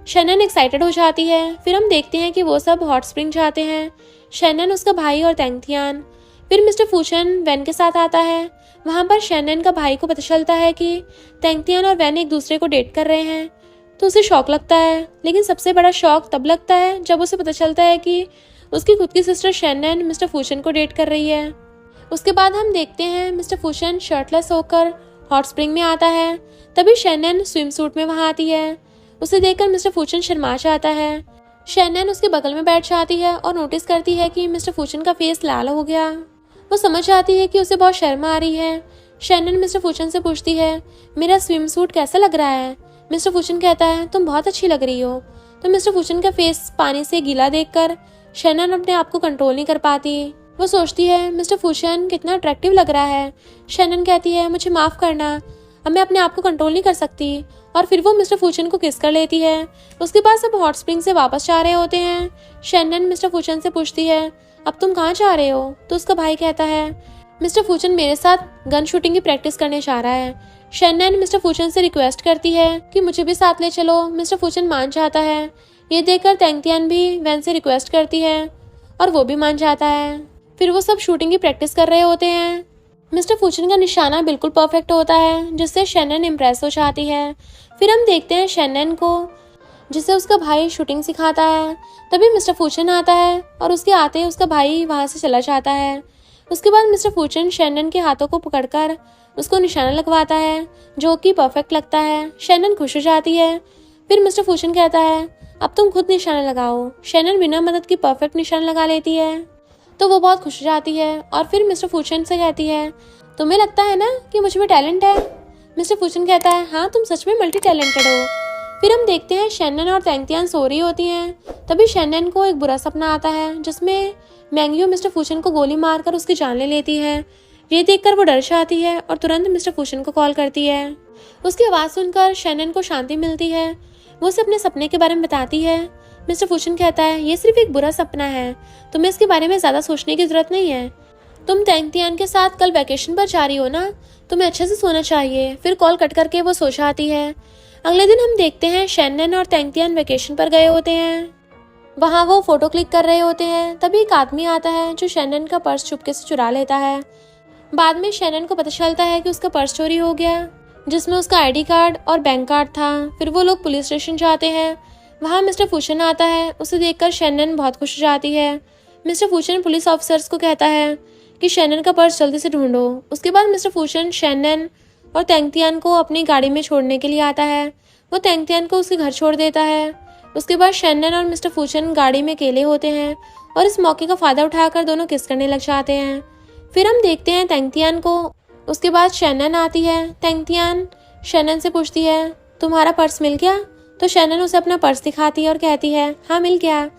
Speaker 2: शैनन एक्साइटेड हो जाती है। फिर हम देखते हैं कि वो सब हॉट स्प्रिंग जाते हैं, शैनन, उसका भाई और तेंगतियान। फिर मिस्टर फूचन वैन के साथ आता है। वहाँ पर शैनन का भाई को पता चलता है कि तेंगतियान और वैन एक दूसरे को डेट कर रहे हैं, तो उसे शौक लगता है। लेकिन सबसे बड़ा शौक तब लगता है जब उसे पता चलता है कि उसकी खुद की सिस्टर शैनन मिस्टर फूचन को डेट कर रही है। उसके बाद हम देखते हैं मिस्टर फूचन शर्टलेस होकर हॉट स्प्रिंग में आता है। तभी शैनन स्विम सूट में वहाँ आती है। उसे देखकर मिस्टर फूचन शर्मा जाता है। शैनन उसके बगल में बैठ जाती है और नोटिस करती है कि मिस्टर फूचन का फेस लाल हो गया। वो समझ जाती है कि उसे बहुत शर्म आ रही है। शैनन मिस्टर फूचन से पूछती है, मेरा स्विम सूट कैसा लग रहा है? मिस्टर फूचन कहता है, तुम बहुत अच्छी लग रही हो। तो मिस्टर फूचन का फेस पानी से गीला देखकर शैनन अपने आप को कंट्रोल नहीं कर पाती। वो सोचती है, मिस्टर फूचन कितना अट्रैक्टिव लग रहा है। शैनन कहती है, मुझे माफ करना, अब मैं अपने आप को कंट्रोल नहीं कर सकती। और फिर वो मिस्टर फूचन को किस कर लेती है। उसके बाद सब हॉट स्प्रिंग से वापस जा रहे होते हैं। शैनन मिस्टर फूचन से पूछती है, अब तुम कहाँ जा रहे हो? तो उसका भाई कहता है, मिस्टर फूचन मेरे साथ गन शूटिंग की प्रैक्टिस करने जा रहा है। शैनन मिस्टर फूचन से रिक्वेस्ट करती है कि मुझे भी साथ ले चलो। मिस्टर फूचन मान जाता है। ये देखकर तेंगतियान भी वैन से रिक्वेस्ट करती है और वो भी मान जाता है। फिर वो सब शूटिंग की प्रैक्टिस कर रहे होते हैं। मिस्टर फूचन का निशाना बिल्कुल परफेक्ट होता है, जिससे शैनन इम्प्रेस हो जाती है। फिर हम देखते हैं शैनन को, जिसे उसका भाई शूटिंग सिखाता है। तभी मिस्टर फूचन आता है और उसके आते ही उसका भाई वहाँ से चला जाता है। उसके बाद मिस्टर फूचन शैनन के हाथों को पकड़कर उसको निशाना लगवाता है, जो कि परफेक्ट लगता है। शैनन खुश हो जाती है। फिर मिस्टर फूचन कहता है, अब तुम खुद निशाना लगाओ। शैनन बिना मदद की परफेक्ट निशाना लगा लेती है, तो वो बहुत खुश हो जाती है। और फिर मिस्टर फूचन से कहती है, तुम्हें लगता है ना कि मुझ में टैलेंट है? मिस्टर फूचन कहता है, हाँ तुम सच में मल्टी टैलेंटेड हो। फिर हम देखते हैं शैनन और तेंगतियान सो रही होती हैं। तभी शैनन को एक बुरा सपना आता है, जिसमें मैंगी मिस्टर फूचन को गोली मारकर उसकी जान ले लेती है। ये देखकर वो डर जाती है और तुरंत मिस्टर फूचन को कॉल करती है। उसकी आवाज़ सुनकर शैनन को शांति मिलती है। वो उसे अपने सपने के बारे में बताती है। मिस्टर फूचन कहता है, ये सिर्फ एक बुरा सपना है, तुम्हें इसके बारे में ज़्यादा सोचने की जरूरत नहीं है। तुम तेंगतियान के साथ कल वैकेशन पर जा रही हो ना, तुम्हें अच्छे से सोना चाहिए। फिर कॉल कट करके वो सो जाती है। अगले दिन हम देखते हैं शैनन और तेंगतियान वैकेशन पर गए होते हैं। वहाँ वो फोटो क्लिक कर रहे होते हैं। तभी एक आदमी आता है जो शैनन का पर्स चुपके से चुरा लेता है। बाद में शैनन को पता चलता है कि उसका पर्स चोरी हो गया, जिसमें उसका आईडी कार्ड और बैंक कार्ड था। फिर वो लोग पुलिस स्टेशन जाते हैं। वहाँ मिस्टर फूचन आता है। उसे देखकर शैनन बहुत खुश हो जाती है। मिस्टर फूचन पुलिस ऑफिसर्स को कहता है कि शैनन का पर्स जल्दी से ढूंढो। उसके बाद मिस्टर फूचन शैनन और तेंगतियान को अपनी गाड़ी में छोड़ने के लिए आता है। वो तेंगतियान को उसके घर छोड़ देता है। उसके बाद शैनन और मिस्टर फूचन गाड़ी में अकेले होते हैं और इस मौके का फायदा उठाकर दोनों किस करने लग जाते हैं। फिर हम देखते हैं तेंगतियान को। उसके बाद शैनन आती है। तेंगतियान शैनन से पूछती है, तुम्हारा पर्स मिल गया? तो शैनन उसे अपना पर्स दिखाती है और कहती है, हाँ मिल गया।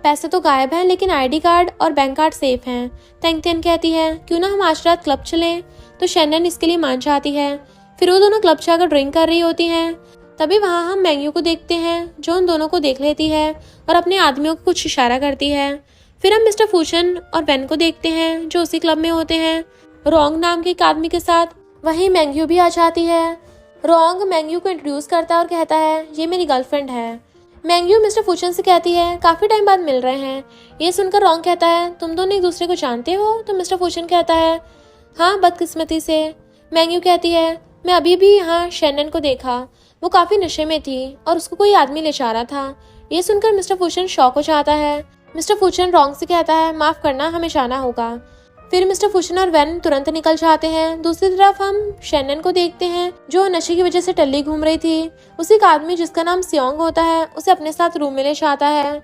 Speaker 2: पैसे तो गायब हैं लेकिन आईडी कार्ड और बैंक कार्ड सेफ हैं। तेंग तियान कहती है क्यों ना हम आज रात क्लब चलें, तो शैनन इसके लिए मान जाती है। फिर वो दोनों क्लब जाकर ड्रिंक कर रही होती हैं। तभी वहाँ हम मैंग्यू को देखते हैं जो उन दोनों को देख लेती है और अपने आदमियों को कुछ इशारा करती है। फिर हम मिस्टर फूशन और बेन को देखते हैं जो उसी क्लब में होते हैं रोंग नाम के एक आदमी के साथ। वहीं मैंग्यू भी आ जाती है। रोंग मैंग्यू को इंट्रोड्यूस करता है और कहता है ये मेरी गर्लफ्रेंड है। मैंग्यू मिस्टर फूशन से कहती है काफ़ी टाइम बाद मिल रहे हैं। ये सुनकर रोंग कहता है तुम दोनों एक दूसरे को जानते हो, तो मिस्टर फूशन कहता है हाँ बदकिस्मती से। मैंग्यू कहती है मैं अभी भी यहाँ शैनन को देखा, वो काफ़ी नशे में थी और उसको कोई आदमी ले जा रहा था। ये सुनकर मिस्टर फूशन शॉक हो जाता है। मिस्टर फूशन रोंग से कहता है माफ़ करना, हमें जाना होगा। फिर मिस्टर फूशन और वेन तुरंत निकल जाते हैं। दूसरी तरफ हम शैनन को देखते हैं जो नशे की वजह से टल्ली घूम रही थी। उसी एक आदमी जिसका नाम सियोंग होता है उसे अपने साथ रूम में ले जाता है।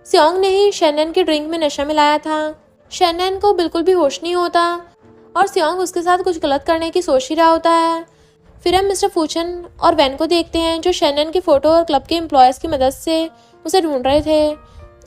Speaker 2: सियोंग ने ही शैनन की ड्रिंक में नशा मिलाया था। शैनन को बिल्कुल भी होश नहीं होता और सियोंग उसके साथ कुछ गलत करने की सोच ही रहा होता है। फिर हम मिस्टर फूशन और वेन को देखते हैं जो शैनन की फ़ोटो और क्लब के एम्प्लॉयज़ की मदद से उसे ढूंढ रहे थे।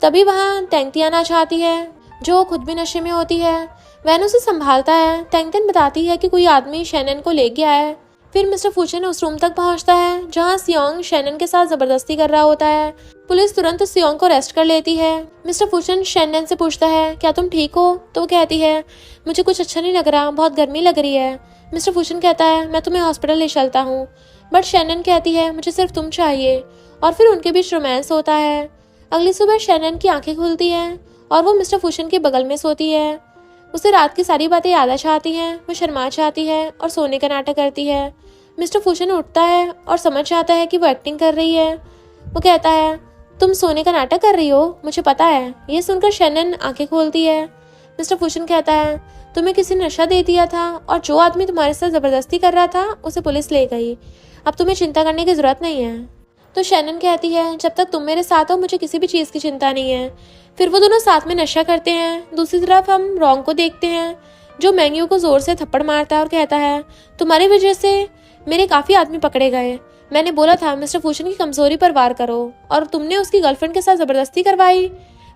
Speaker 2: तभी वहाँ तेंग तियान आ जाती है जो खुद भी नशे में होती है। वैन उसे संभालता है। तेंग तियान बताती है कि कोई आदमी शैनन को ले गया है। फिर मिस्टर फूशन उस रूम तक पहुंचता है जहां सियोंग शैनन के साथ जबरदस्ती कर रहा होता है। पुलिस तुरंत सियोंग को अरेस्ट कर लेती है। मिस्टर फूशन शैनन से पूछता है क्या तुम ठीक हो, तो वो कहती है मुझे कुछ अच्छा नहीं लग रहा, बहुत गर्मी लग रही है। मिस्टर फूशन कहता है मैं तुम्हें हॉस्पिटल ले चलता हूँ, बट शैनन कहती है मुझे सिर्फ तुम चाहिए। और फिर उनके बीच रोमांस होता है। अगली सुबह शैनन की आंखें खुलती हैं और वो मिस्टर फूशन के बगल में सोती है। उसे रात की सारी बातें याद आ जाती हैं। वो शर्मा जाती है और सोने का नाटक करती है। मिस्टर फूशन उठता है और समझ जाता है कि वो एक्टिंग कर रही है। वो कहता है तुम सोने का नाटक कर रही हो, मुझे पता है। ये सुनकर शैनन आंखें खोलती है। मिस्टर फूशन कहता है तुम्हें किसी ने नशा दे दिया था और जो आदमी तुम्हारे साथ जबरदस्ती कर रहा था उसे पुलिस ले गई। अब तुम्हें चिंता करने की जरूरत नहीं है। तो शैनन कहती है जब तक तुम मेरे साथ हो मुझे किसी भी चीज़ की चिंता नहीं है। फिर वो दोनों साथ में नशा करते हैं। दूसरी तरफ हम रोंग को देखते हैं जो मैंग्यू को जोर से थप्पड़ मारता है और कहता है तुम्हारी वजह से मेरे काफ़ी आदमी पकड़े गए। मैंने बोला था मिस्टर फूशन की कमजोरी पर वार करो और तुमने उसकी गर्लफ्रेंड के साथ जबरदस्ती करवाई।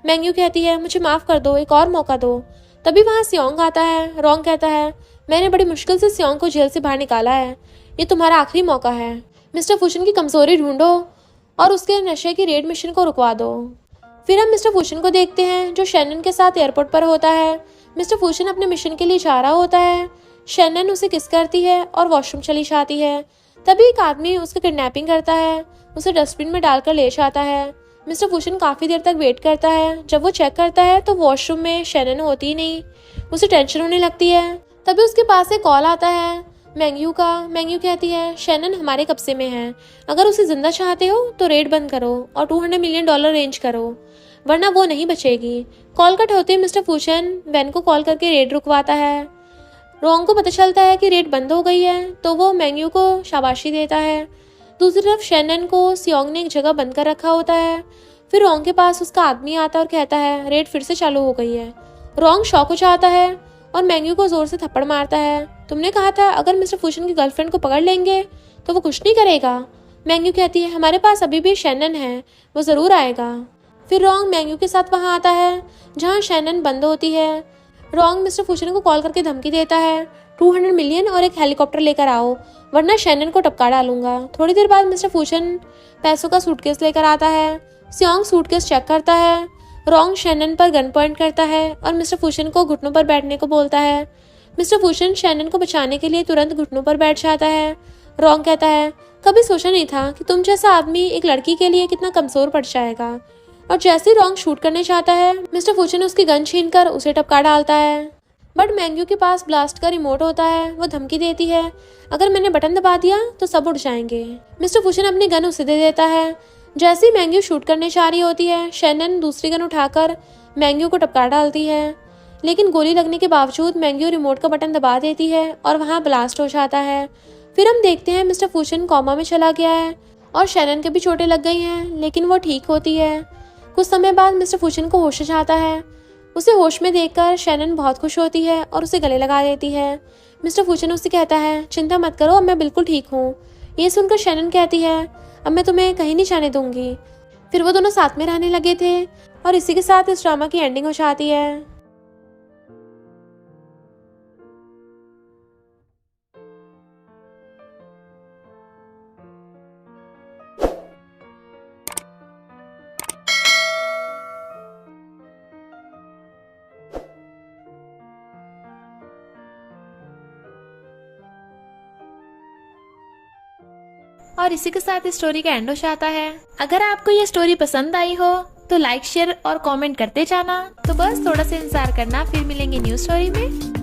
Speaker 2: मैंग्यू कहती है मुझे माफ़ कर दो, एक और मौका दो। तभी वहाँ सियोंग आता है। रोंग कहता है मैंने बड़ी मुश्किल से सियोंग को जेल से बाहर निकाला है, ये तुम्हारा आखिरी मौका है। मिस्टर फूशन की कमजोरी ढूंढो और उसके नशे की रेड मिशन को रुकवा दो। फिर हम मिस्टर फूशन को देखते हैं जो शैनन के साथ एयरपोर्ट पर होता है। मिस्टर फूशन अपने मिशन के लिए जा रहा होता है। शैनन उसे किस करती है और वॉशरूम चली जाती है। तभी एक आदमी उसकी किडनैपिंग करता है, उसे डस्टबिन में डालकर ले जाता है। मिस्टर फूशन काफ़ी देर तक वेट करता है। जब वो चेक करता है तो वॉशरूम में शैनन होती ही नहीं। उसे टेंशन होने लगती है। तभी उसके पास एक कॉल आता है मैंग्यू का। मैंग्यू कहती है शैनन हमारे कब्जे में है, अगर उसे जिंदा चाहते हो तो रेड बंद करो और $200 मिलियन अरेंज करो, वरना वो नहीं बचेगी। कॉल कट होते ही मिस्टर फूशन वैन को कॉल करके रेड रुकवाता है। रोंग को पता चलता है कि रेड बंद हो गई है तो वो मैंग्यू को शाबाशी देता है। दूसरी तरफ शैनन को सियोंग ने एक जगह बंद कर रखा होता है। फिर रोंग के पास उसका आदमी आता है और कहता है रेड फिर से चालू हो गई है। रोंग शॉक हो जाता है और मैंग्यू को जोर से थप्पड़ मारता है। तुमने कहा था अगर मिस्टर फूशन की गर्लफ्रेंड को पकड़ लेंगे तो वो कुछ नहीं करेगा। मैंग्यू कहती है हमारे पास अभी भी शैनन है, वो ज़रूर आएगा। फिर रोंग मैंग्यू के साथ वहाँ आता है जहाँ शैनन बंद होती है। रोंग मिस्टर फूशन को कॉल करके धमकी देता है 200 मिलियन और एक हेलीकॉप्टर लेकर आओ, वरना शैनन को टपका डालूंगा। थोड़ी देर बाद मिस्टर फूशन पैसों का सूटकेस लेकर आता है। सियोंग सूटकेस चेक करता है। रोंग शैनन पर गन पॉइंट करता है और मिस्टर फूशन को घुटनों पर बैठने को बोलता है। मिस्टर फूशन शैनन को बचाने के लिए तुरंत घुटनों पर बैठ जाता है। रोंग कहता है कभी सोचा नहीं था कि तुम जैसा आदमी एक लड़की के लिए कितना कमजोर पड़ जाएगा। और जैसे ही रोंग शूट करने चाहता है मिस्टर फूशन उसकी गन छीनकर उसे टपका डालता है। बट मैंग्यू के पास ब्लास्ट का रिमोट होता है। वो धमकी देती है अगर मैंने बटन दबा दिया तो सब उड़ जाएंगे। मिस्टर फूशन अपनी गन उसे दे देता है। जैसे ही मैंग्यू शूट करने जा रही होती है शैनन दूसरी गन उठाकर मैंग्यू को टपका डालती है, लेकिन गोली लगने के बावजूद मैंग्यू रिमोट का बटन दबा देती है और वहाँ ब्लास्ट हो जाता है। फिर हम देखते हैं मिस्टर फूशन कोमा में चला गया है और शैनन के भी चोटें लग गई हैं, लेकिन वो ठीक होती है। कुछ समय बाद मिस्टर फूशन को होश आता है। उसे होश में देखकर शैनन बहुत खुश होती है और उसे गले लगा देती है। मिस्टर फूशन उससे कहता है चिंता मत करो, अब मैं बिल्कुल ठीक हूँ। ये सुनकर शैनन कहती है अब मैं तुम्हें कहीं नहीं जाने दूंगी। फिर वो दोनों साथ में रहने लगे थे। और इसी के साथ इस ड्रामा की एंडिंग हो जाती है।
Speaker 1: और इसी के साथ इस स्टोरी का एंड हो जाता है। अगर आपको ये स्टोरी पसंद आई हो तो लाइक शेयर और कमेंट करते जाना। तो बस थोड़ा सा इंतजार करना, फिर मिलेंगे न्यू स्टोरी में।